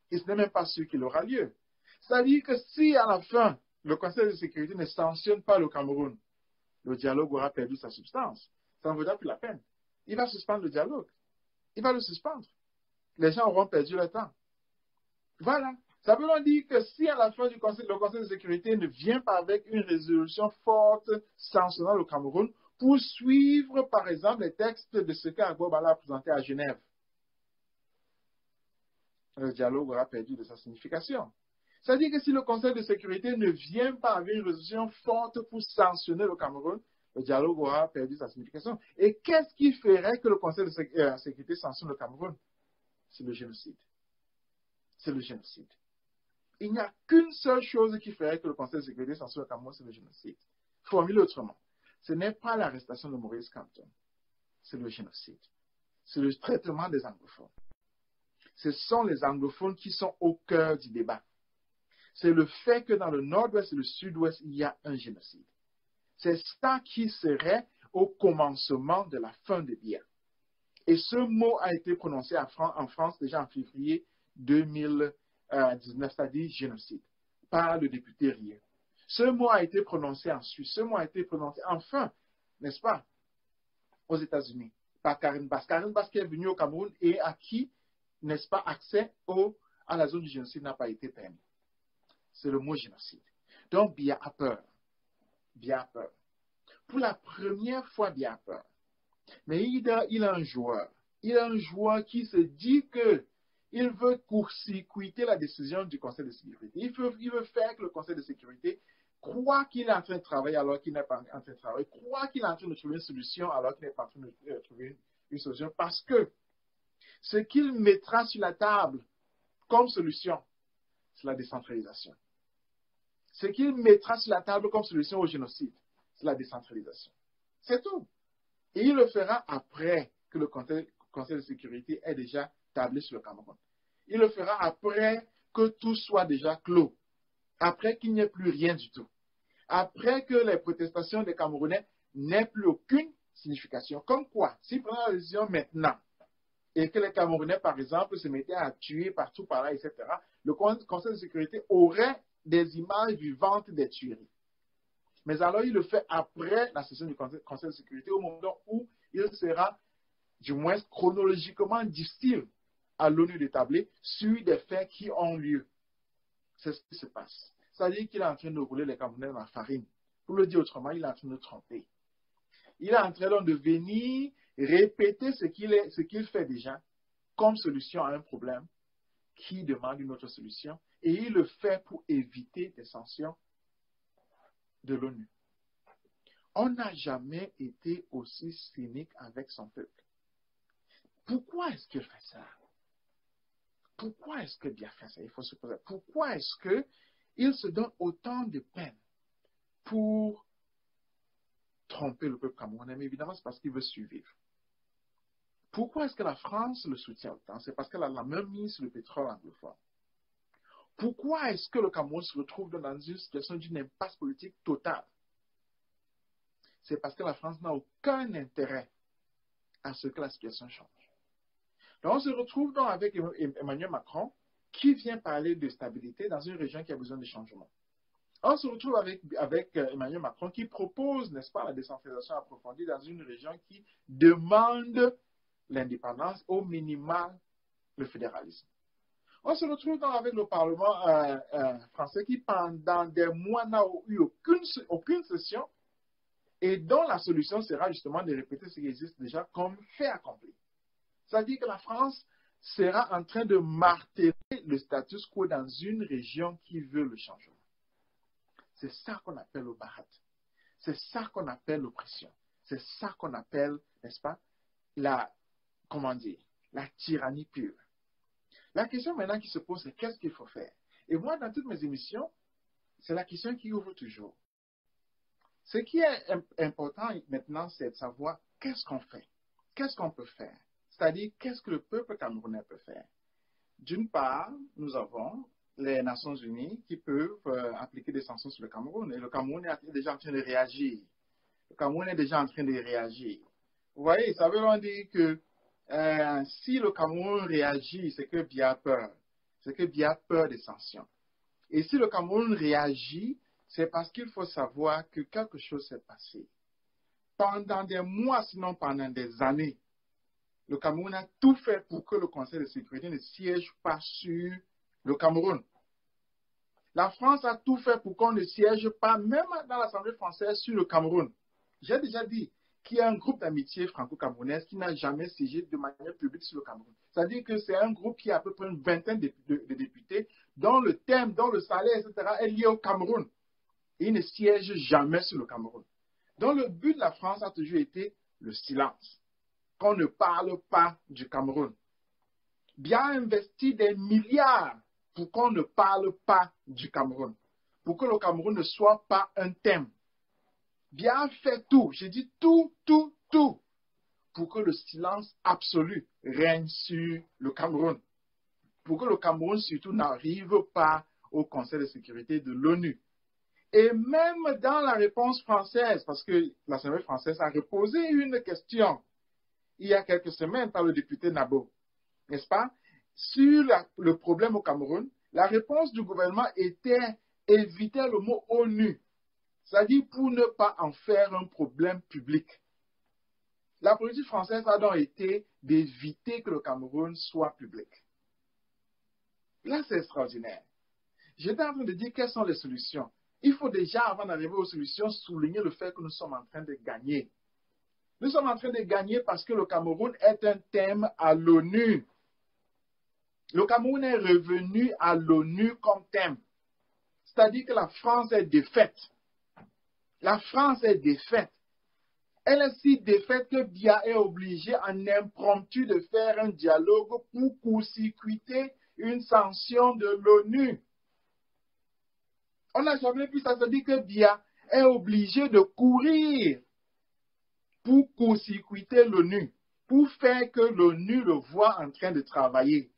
Et ce n'est même pas sûr qu'il aura lieu. C'est-à-dire que si à la fin, le Conseil de sécurité ne sanctionne pas le Cameroun, le dialogue aura perdu sa substance. Ça ne vaudra plus la peine. Il va suspendre le dialogue. Il va le suspendre. Les gens auront perdu le temps. Voilà. Ça veut donc dire que si à la fin du Conseil, le Conseil de sécurité ne vient pas avec une résolution forte sanctionnant le Cameroun pour suivre, par exemple, les textes de ce qu'Agbo Bala a présenté à Genève, le dialogue aura perdu de sa signification. C'est-à-dire que si le Conseil de sécurité ne vient pas avec une résolution forte pour sanctionner le Cameroun, le dialogue aura perdu sa signification. Et qu'est-ce qui ferait que le Conseil de sécurité sanctionne le Cameroun? C'est le génocide. C'est le génocide. Il n'y a qu'une seule chose qui ferait que le Conseil de sécurité sanctionne le Cameroun, c'est le génocide. Formulé autrement, ce n'est pas l'arrestation de Maurice Kamto, c'est le génocide. C'est le traitement des anglophones. Ce sont les anglophones qui sont au cœur du débat. C'est le fait que dans le nord-ouest et le sud-ouest, il y a un génocide. C'est ça qui serait au commencement de la fin de Biya. Et ce mot a été prononcé en France déjà en février 2019, c'est-à-dire génocide, par le député Rieu. Ce mot a été prononcé en Suisse, ce mot a été prononcé enfin, n'est-ce pas, aux États-Unis, par Karine Basse. Karine Basse qui est venue au Cameroun et à qui, n'est-ce pas, accès à la zone du génocide n'a pas été permis. C'est le mot génocide. Donc, Biya a peur. Biya a peur. Pour la première fois, Biya a peur. Mais il a un joueur. Il a un joueur qui se dit qu'il veut court-circuiter la décision du Conseil de sécurité. Il veut faire que le Conseil de sécurité croit qu'il est en train de travailler alors qu'il n'est pas en train de travailler, croit qu'il est en train de trouver une solution alors qu'il n'est pas en train de trouver une solution, parce que ce qu'il mettra sur la table comme solution, c'est la décentralisation. Ce qu'il mettra sur la table comme solution au génocide, c'est la décentralisation. C'est tout. Et il le fera après que le Conseil de sécurité ait déjà tablé sur le Cameroun. Il le fera après que tout soit déjà clos. Après qu'il n'y ait plus rien du tout. Après que les protestations des Camerounais n'aient plus aucune signification. Comme quoi, s'il prenait la décision maintenant, et que les Camerounais, par exemple, se mettaient à tuer partout par là, etc., le Conseil de sécurité aurait des images vivantes des tueries. Mais alors, il le fait après la session du Conseil de sécurité, au moment où il sera, du moins chronologiquement, difficile à l'ONU d'établir sur des faits qui ont lieu. C'est ce qui se passe. C'est-à-dire qu'il est en train de rouler les Camerounais dans la farine. Pour le dire autrement, il est en train de tromper. Il est en train donc de venir répéter ce qu'il fait déjà comme solution à un problème qui demande une autre solution. Et il le fait pour éviter des sanctions de l'ONU. On n'a jamais été aussi cynique avec son peuple. Pourquoi est-ce qu'il fait ça? Pourquoi est-ce que Biya fait ça? Il faut se poser. Pourquoi est-ce qu'il se donne autant de peine pour tromper le peuple camerounais? Mais évidemment, c'est parce qu'il veut survivre. Pourquoi est-ce que la France le soutient autant? C'est parce qu'elle a la main mise sur le pétrole anglophone. Pourquoi est-ce que le Cameroun se retrouve dans une situation d'une impasse politique totale? C'est parce que la France n'a aucun intérêt à ce que la situation change. Donc, on se retrouve donc avec Emmanuel Macron qui vient parler de stabilité dans une région qui a besoin de changement. On se retrouve avec Emmanuel Macron qui propose, n'est-ce pas, la décentralisation approfondie dans une région qui demande l'indépendance, au minimum le fédéralisme. On se retrouve donc avec le Parlement français qui, pendant des mois, n'a eu aucune session et dont la solution sera justement de répéter ce qui existe déjà comme fait accompli. C'est-à-dire que la France sera en train de marteler le status quo dans une région qui veut le changement. C'est ça qu'on appelle le barat. C'est ça qu'on appelle l'oppression. C'est ça qu'on appelle, n'est-ce pas, la tyrannie pure. La question maintenant qui se pose, c'est qu'est-ce qu'il faut faire? Et moi, dans toutes mes émissions, c'est la question qui ouvre toujours. Ce qui est important maintenant, c'est de savoir qu'est-ce qu'on fait, qu'est-ce qu'on peut faire. C'est-à-dire, qu'est-ce que le peuple camerounais peut faire? D'une part, nous avons les Nations Unies qui peuvent appliquer des sanctions sur le Cameroun. Et le Cameroun est déjà en train de réagir. Le Cameroun est déjà en train de réagir. Vous voyez, ça veut dire que si le Cameroun réagit, c'est que Biya a peur. C'est que Biya a peur des sanctions. Et si le Cameroun réagit, c'est parce qu'il faut savoir que quelque chose s'est passé. Pendant des mois, sinon pendant des années, le Cameroun a tout fait pour que le Conseil de sécurité ne siège pas sur le Cameroun. La France a tout fait pour qu'on ne siège pas, même dans l'Assemblée française, sur le Cameroun. J'ai déjà dit qu'il y a un groupe d'amitié franco-camerounaise qui n'a jamais siégé de manière publique sur le Cameroun. C'est-à-dire que c'est un groupe qui a à peu près une vingtaine de députés, dont le thème, dont le salaire, etc., est lié au Cameroun. Et ils ne siègent jamais sur le Cameroun. Donc le but de la France a toujours été le silence. Qu'on ne parle pas du Cameroun. Biya a investi des milliards pour qu'on ne parle pas du Cameroun. Pour que le Cameroun ne soit pas un thème. Biya a fait tout, j'ai dit tout, pour que le silence absolu règne sur le Cameroun. Pour que le Cameroun surtout n'arrive pas au Conseil de sécurité de l'ONU. Et même dans la réponse française, parce que l'Assemblée française a reposé une question il y a quelques semaines par le député Nabo, n'est-ce pas, sur le problème au Cameroun, la réponse du gouvernement était éviter le mot ONU, c'est-à-dire pour ne pas en faire un problème public. La politique française a donc été d'éviter que le Cameroun soit public. Là, c'est extraordinaire. J'étais en train de dire quelles sont les solutions. Il faut déjà, avant d'arriver aux solutions, souligner le fait que nous sommes en train de gagner. Nous sommes en train de gagner parce que le Cameroun est un thème à l'ONU. Le Cameroun est revenu à l'ONU comme thème. C'est-à-dire que la France est défaite. La France est défaite. Elle est si défaite que Biya est obligé en impromptu de faire un dialogue pour court-circuiter une sanction de l'ONU. On n'a jamais vu ça, c'est-à-dire que Biya est obligé de courir pour court-circuiter l'ONU, pour faire que l'ONU le voit en train de travailler.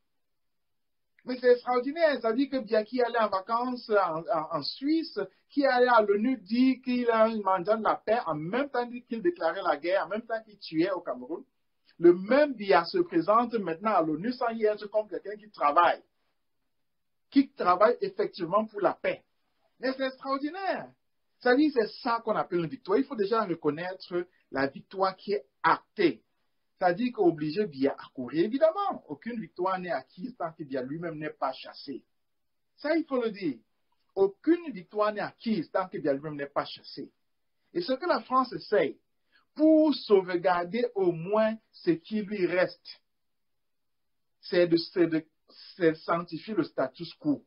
Mais c'est extraordinaire, c'est-à-dire que Biya qui allait en vacances en Suisse, qui allait à l'ONU dire qu'il a un mandat de la paix, en même temps qu'il déclarait la guerre, en même temps qu'il tuait au Cameroun. Le même Biya se présente maintenant à l'ONU sans y être comme quelqu'un qui travaille effectivement pour la paix. Mais c'est extraordinaire. C'est-à-dire que c'est ça qu'on appelle une victoire. Il faut déjà reconnaître la victoire qui est actée. C'est-à-dire qu'obliger Biya à courir, évidemment. Aucune victoire n'est acquise tant que Biya lui-même n'est pas chassé. Ça, il faut le dire. Aucune victoire n'est acquise tant que Biya lui-même n'est pas chassé. Et ce que la France essaye, pour sauvegarder au moins ce qui lui reste, c'est de sanctifier le status quo.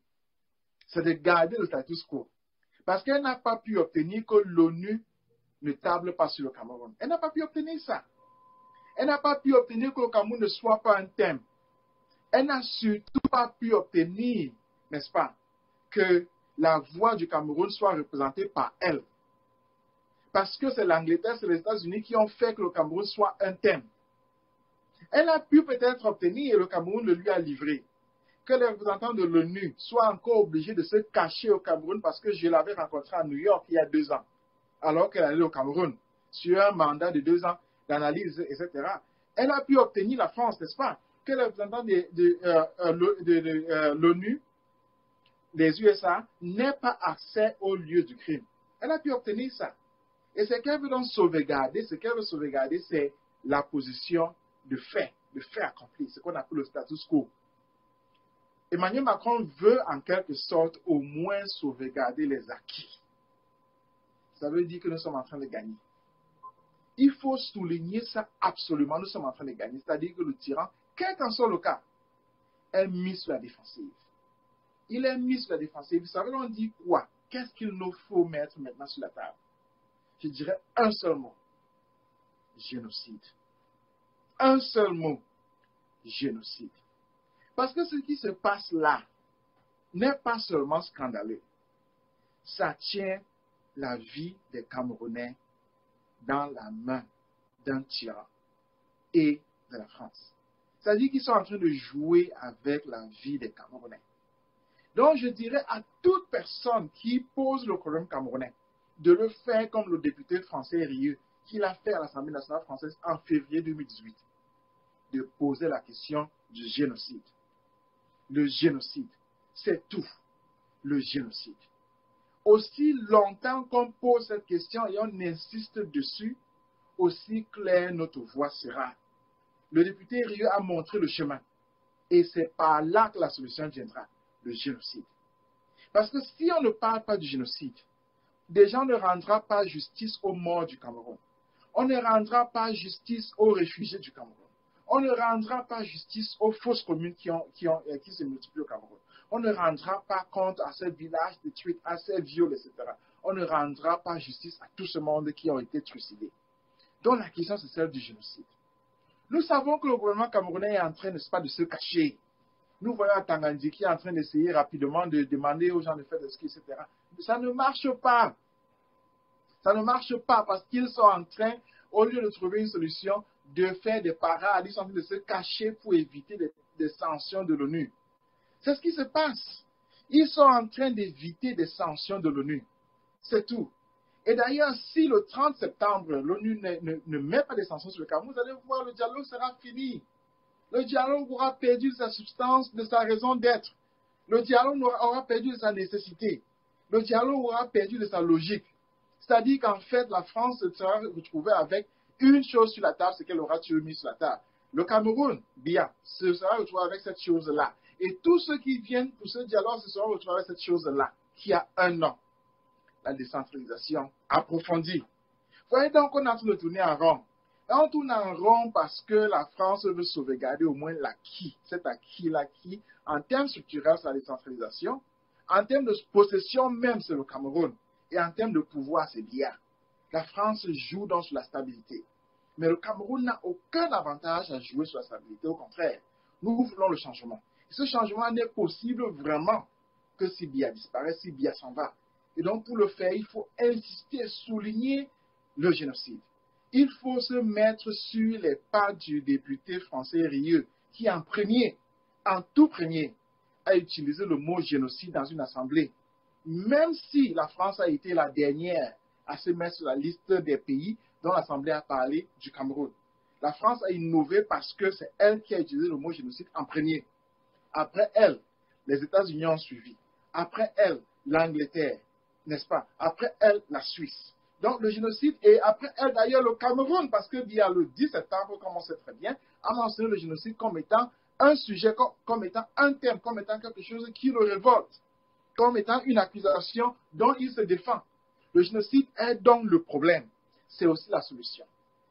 C'est de garder le status quo. Parce qu'elle n'a pas pu obtenir que l'ONU ne table pas sur le Cameroun. Elle n'a pas pu obtenir ça. Elle n'a pas pu obtenir que le Cameroun ne soit pas un thème. Elle n'a surtout pas pu obtenir, n'est-ce pas, que la voix du Cameroun soit représentée par elle. Parce que c'est l'Angleterre, c'est les États-Unis qui ont fait que le Cameroun soit un thème. Elle a pu peut-être obtenir, et le Cameroun le lui a livré, que les représentants de l'ONU soient encore obligés de se cacher au Cameroun parce que je l'avais rencontré à New York il y a 2 ans, alors qu'elle allait au Cameroun, sur un mandat de 2 ans d'analyse, etc. Elle a pu obtenir, la France, n'est-ce pas, que les représentants de l'ONU, des USA, n'aient pas accès au lieu du crime. Elle a pu obtenir ça. Et ce qu'elle veut donc sauvegarder, c'est la position de fait accompli, ce qu'on appelle le status quo. Emmanuel Macron veut en quelque sorte au moins sauvegarder les acquis. Ça veut dire que nous sommes en train de gagner. Il faut souligner ça absolument, nous sommes en train de gagner. C'est-à-dire que le tyran, quel qu'en soit le cas, est mis sur la défensive. Il est mis sur la défensive. Ça veut donc dire quoi? Qu'est-ce qu'il nous faut mettre maintenant sur la table? Je dirais un seul mot. Génocide. Un seul mot. Génocide. Parce que ce qui se passe là n'est pas seulement scandaleux. Ça tient la vie des Camerounais dans la main d'un tyran et de la France. C'est-à-dire qu'ils sont en train de jouer avec la vie des Camerounais. Donc, je dirais à toute personne qui pose le problème camerounais de le faire comme le député français Rieu, qui l'a fait à l'Assemblée nationale française en février 2018, de poser la question du génocide. Le génocide, c'est tout. Le génocide. Aussi longtemps qu'on pose cette question et on insiste dessus, aussi claire notre voix sera. Le député Rieu a montré le chemin. Et c'est par là que la solution viendra. Le génocide. Parce que si on ne parle pas du génocide, déjà on ne rendra pas justice aux morts du Cameroun. On ne rendra pas justice aux réfugiés du Cameroun. On ne rendra pas justice aux fausses communes qui se multiplient au Cameroun. On ne rendra pas compte à ces villages détruits, à ces viols, etc. On ne rendra pas justice à tout ce monde qui a été trucidé. Donc la question, c'est celle du génocide. Nous savons que le gouvernement camerounais est en train, n'est-ce pas, de se cacher. Nous voyons Tangandi qui est en train d'essayer rapidement de demander aux gens de faire des skis, etc. Ça ne marche pas. Ça ne marche pas parce qu'ils sont en train, au lieu de trouver une solution, de faire des parades. Ils sont en train de se cacher pour éviter des sanctions de l'ONU. C'est ce qui se passe. Ils sont en train d'éviter des sanctions de l'ONU. C'est tout. Et d'ailleurs, si le 30 septembre, l'ONU ne met pas des sanctions sur le Cameroun, vous allez voir, le dialogue sera fini. Le dialogue aura perdu sa substance, de sa raison d'être. Le dialogue aura perdu de sa nécessité. Le dialogue aura perdu de sa logique. C'est-à-dire qu'en fait, la France se sera retrouvée avec une chose sur la table, c'est qu'elle aura tué mis sur la table. Le Cameroun, bien, se sera retrouvé avec cette chose-là. Et tous ceux qui viennent pour ce dialogue se seront retrouvés avec cette chose-là, qui a un nom. La décentralisation approfondie. Vous voyez donc qu'on est en train de tourner en rond. Et on tourne en rond parce que la France veut sauvegarder au moins l'acquis. Cet acquis-là qui, en termes structurels, c'est la décentralisation. En termes de possession même, c'est le Cameroun. Et en termes de pouvoir, c'est bien. La France joue donc sur la stabilité. Mais le Cameroun n'a aucun avantage à jouer sur la stabilité. Au contraire, nous voulons le changement. Et ce changement n'est possible vraiment que si Biya disparaît, si Biya s'en va. Et donc, pour le faire, il faut insister, souligner le génocide. Il faut se mettre sur les pas du député français Rieu, qui en tout premier, a utilisé le mot génocide dans une assemblée. Même si la France a été la dernière à se mettre sur la liste des pays dont l'Assemblée a parlé du Cameroun. La France a innové parce que c'est elle qui a utilisé le mot génocide en premier. Après elle, les États-Unis ont suivi. Après elle, l'Angleterre, n'est-ce pas? Après elle, la Suisse. Donc le génocide, et après elle d'ailleurs le Cameroun, parce que via le 10 septembre, comme on sait très bien, a mentionné le génocide comme étant un sujet, comme étant un thème, comme étant quelque chose qui le révolte, comme étant une accusation dont il se défend. Le génocide est donc le problème. C'est aussi la solution.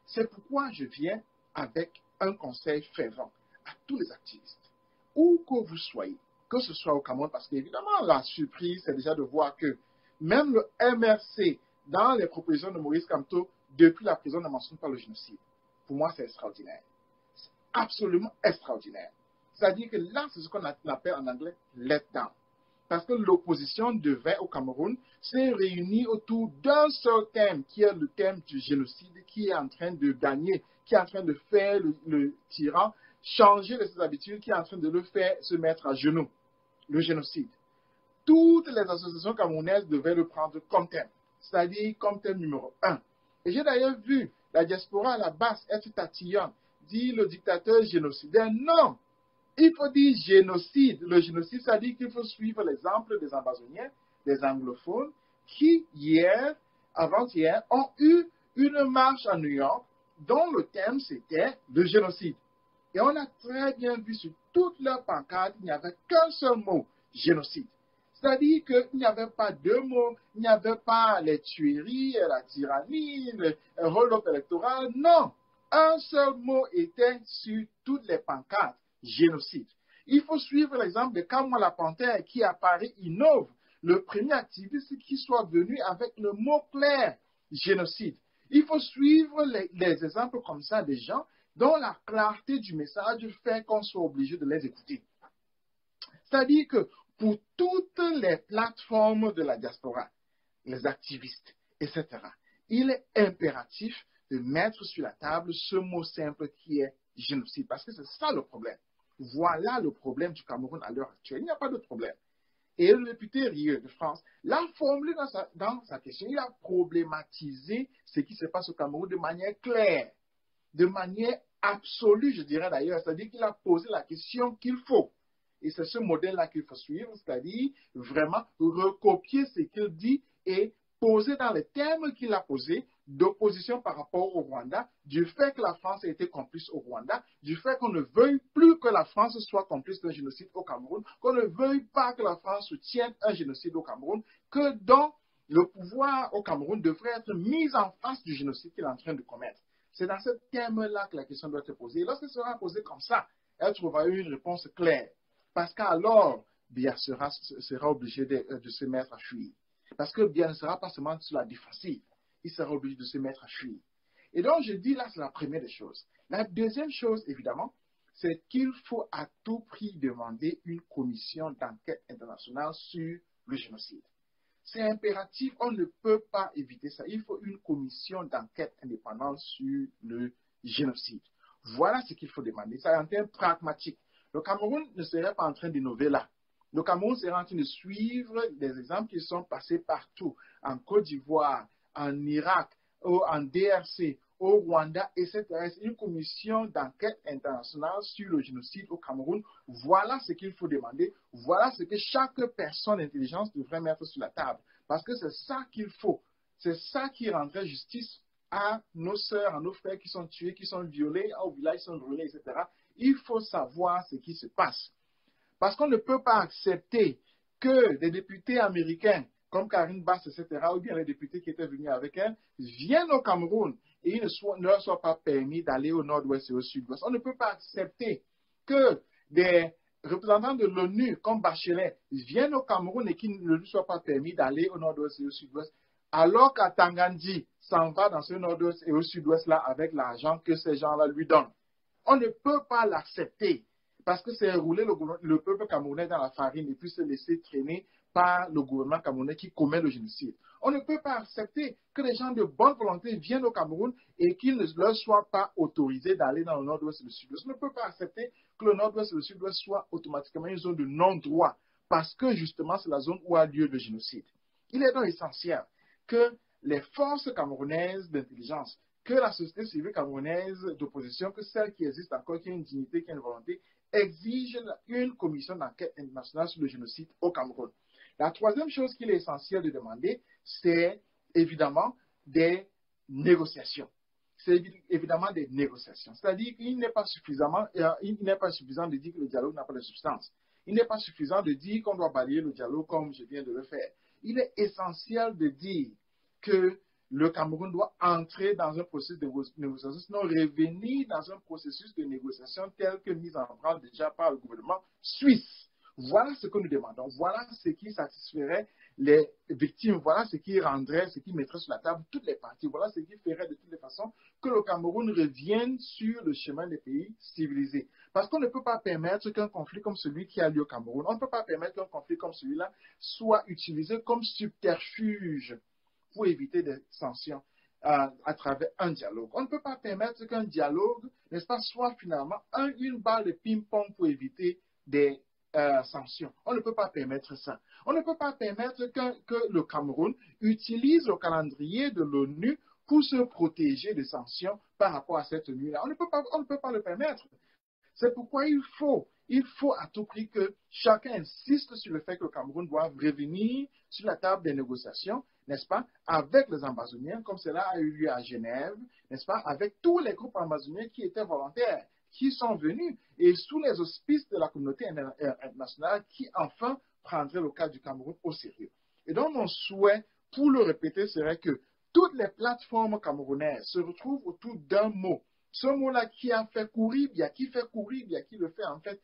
C'est pourquoi je viens avec un conseil fervent à tous les activistes. Où que vous soyez, que ce soit au Cameroun, parce qu'évidemment, la surprise, c'est déjà de voir que même le MRC, dans les propositions de Maurice Kamto, depuis la prison, ne mentionne pas le génocide. Pour moi, c'est extraordinaire. C'est absolument extraordinaire. C'est-à-dire que là, c'est ce qu'on appelle en anglais « let down ». Parce que l'opposition devait au Cameroun s'est réunie autour d'un seul thème, qui est le thème du génocide, qui est en train de gagner, qui est en train de faire le tyran changer de ses habitudes, qui est en train de le faire se mettre à genoux. Le génocide. Toutes les associations camerounaises devaient le prendre comme thème, c'est-à-dire comme thème numéro 1. Et j'ai d'ailleurs vu la diaspora à la base être tatillonne, dit le dictateur génocidaire. Non, Il faut dire génocide. Le génocide, ça dit qu'il faut suivre l'exemple des Amazoniens, des anglophones, qui avant-hier, ont eu une marche à New York dont le thème c'était le génocide. Et on a très bien vu sur toute leur pancarte, il n'y avait qu'un seul mot, génocide. C'est-à-dire qu'il n'y avait pas deux mots, il n'y avait pas les tueries, la tyrannie, le hold-up électoral. Non, un seul mot était sur toutes les pancartes, génocide. Il faut suivre l'exemple de Kamala Panthère qui à Paris innove, le premier activiste qui soit venu avec le mot clair, génocide. Il faut suivre les exemples comme ça des gens dont la clarté du message fait qu'on soit obligé de les écouter. C'est-à-dire que pour toutes les plateformes de la diaspora, les activistes, etc., il est impératif de mettre sur la table ce mot simple qui est génocide, parce que c'est ça le problème. Voilà le problème du Cameroun à l'heure actuelle. Il n'y a pas d'autre problème. Et le député Rieu de France l'a formulé dans sa question. Il a problématisé ce qui se passe au Cameroun de manière claire, de manière absolue, je dirais d'ailleurs. C'est-à-dire qu'il a posé la question qu'il faut. Et c'est ce modèle-là qu'il faut suivre, c'est-à-dire vraiment recopier ce qu'il dit et poser dans les termes qu'il a posés d'opposition par rapport au Rwanda, du fait que la France a été complice au Rwanda, du fait qu'on ne veuille plus que la France soit complice d'un génocide au Cameroun, qu'on ne veuille pas que la France soutienne un génocide au Cameroun, que donc le pouvoir au Cameroun devrait être mis en face du génocide qu'il est en train de commettre. C'est dans ce terme-là que la question doit être posée. Et lorsqu'elle sera posée comme ça, elle trouvera une réponse claire. Parce qu'alors, Biya sera obligé de se mettre à fuir. Parce que Biya ne sera pas seulement sur la défensive, il sera obligé de se mettre à fuir. Et donc, je dis là, c'est la première des choses. La deuxième chose, évidemment, c'est qu'il faut à tout prix demander une commission d'enquête internationale sur le génocide. C'est impératif, on ne peut pas éviter ça. Il faut une commission d'enquête indépendante sur le génocide. Voilà ce qu'il faut demander. C'est en termes pragmatiques. Le Cameroun ne serait pas en train d'innover là. Le Cameroun serait en train de suivre des exemples qui sont passés partout, en Côte d'Ivoire, en Irak, en DRC, au Rwanda, etc. C'est une commission d'enquête internationale sur le génocide au Cameroun. Voilà ce qu'il faut demander. Voilà ce que chaque personne d'intelligence devrait mettre sur la table. Parce que c'est ça qu'il faut. C'est ça qui rendrait justice à nos sœurs, à nos frères qui sont tués, qui sont violés, au village qui sont brûlés, etc. Il faut savoir ce qui se passe. Parce qu'on ne peut pas accepter que des députés américains, comme Karine Bass, etc., ou bien les députés qui étaient venus avec elle, viennent au Cameroun et il ne leur soit pas permis d'aller au nord-ouest et au sud-ouest. On ne peut pas accepter que des représentants de l'ONU, comme Bachelet, viennent au Cameroun et qu'il ne lui soit pas permis d'aller au nord-ouest et au sud-ouest, alors qu'à Tangandji s'en va dans ce nord-ouest et au sud-ouest-là avec l'argent que ces gens-là lui donnent. On ne peut pas l'accepter parce que c'est rouler le peuple camerounais dans la farine et puis se laisser traîner par le gouvernement camerounais qui commet le génocide. On ne peut pas accepter que les gens de bonne volonté viennent au Cameroun et qu'il ne leur soit pas autorisé d'aller dans le nord-ouest et le sud-ouest. On ne peut pas accepter que le nord-ouest et le sud-ouest soient automatiquement une zone de non-droit parce que justement c'est la zone où a lieu le génocide. Il est donc essentiel que les forces camerounaises d'intelligence, que la société civile camerounaise d'opposition, que celle qui existe encore, qui a une dignité, qui a une volonté, exige une commission d'enquête internationale sur le génocide au Cameroun. La troisième chose qu'il est essentiel de demander, c'est évidemment des négociations. C'est évidemment des négociations. C'est-à-dire qu'il n'est pas suffisant de dire que le dialogue n'a pas de substance. Il n'est pas suffisant de dire qu'on doit balayer le dialogue comme je viens de le faire. Il est essentiel de dire que le Cameroun doit entrer dans un processus de négociation, sinon revenir dans un processus de négociation tel que mis en branle déjà par le gouvernement suisse. Voilà ce que nous demandons. Voilà ce qui satisferait les victimes. Voilà ce qui rendrait, ce qui mettrait sur la table toutes les parties. Voilà ce qui ferait de toutes les façons que le Cameroun revienne sur le chemin des pays civilisés. Parce qu'on ne peut pas permettre qu'un conflit comme celui qui a lieu au Cameroun, on ne peut pas permettre qu'un conflit comme celui-là soit utilisé comme subterfuge pour éviter des sanctions à travers un dialogue. On ne peut pas permettre qu'un dialogue, n'est-ce pas, soit finalement une balle de ping-pong pour éviter des sanctions. On ne peut pas permettre ça. On ne peut pas permettre que le Cameroun utilise le calendrier de l'ONU pour se protéger des sanctions par rapport à cette nuit-là. On ne peut pas le permettre. C'est pourquoi il faut il faut à tout prix que chacun insiste sur le fait que le Cameroun doit revenir sur la table des négociations, n'est-ce pas, avec les Amazoniens, comme cela a eu lieu à Genève, n'est-ce pas, avec tous les groupes amazoniens qui étaient volontaires, qui sont venus, et sous les auspices de la communauté internationale, qui enfin prendraient le cas du Cameroun au sérieux. Et donc, mon souhait, pour le répéter, serait que toutes les plateformes camerounaises se retrouvent autour d'un mot. Ce mot-là qui a fait courir, bien qui fait courir, bien qui le fait en fait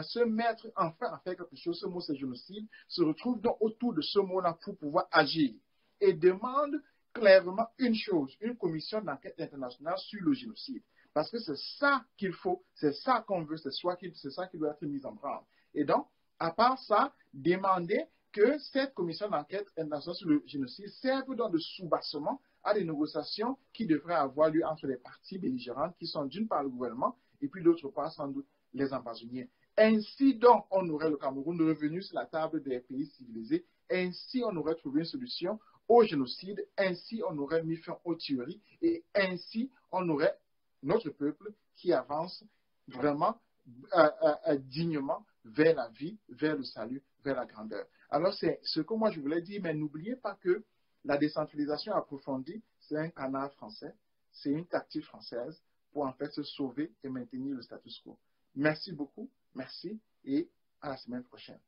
se mettre enfin à faire quelque chose, ce mot c'est génocide, se retrouve donc autour de ce mot-là pour pouvoir agir. Et demande clairement une chose, une commission d'enquête internationale sur le génocide. Parce que c'est ça qu'il faut, c'est ça qu'on veut, c'est ça qui doit être mis en branle. Et donc, à part ça, demander que cette commission d'enquête internationale sur le génocide serve donc de soubassement à des négociations qui devraient avoir lieu entre les parties belligérantes qui sont d'une part le gouvernement et puis d'autre part sans doute les Amazoniens. Ainsi donc on aurait le Cameroun revenu sur la table des pays civilisés, ainsi on aurait trouvé une solution au génocide, ainsi on aurait mis fin aux tueries et ainsi on aurait notre peuple qui avance vraiment dignement vers la vie, vers le salut, vers la grandeur. Alors c'est ce que moi je voulais dire, mais n'oubliez pas que la décentralisation approfondie, c'est un canal français, c'est une tactique française pour en fait se sauver et maintenir le status quo. Merci beaucoup, merci et à la semaine prochaine.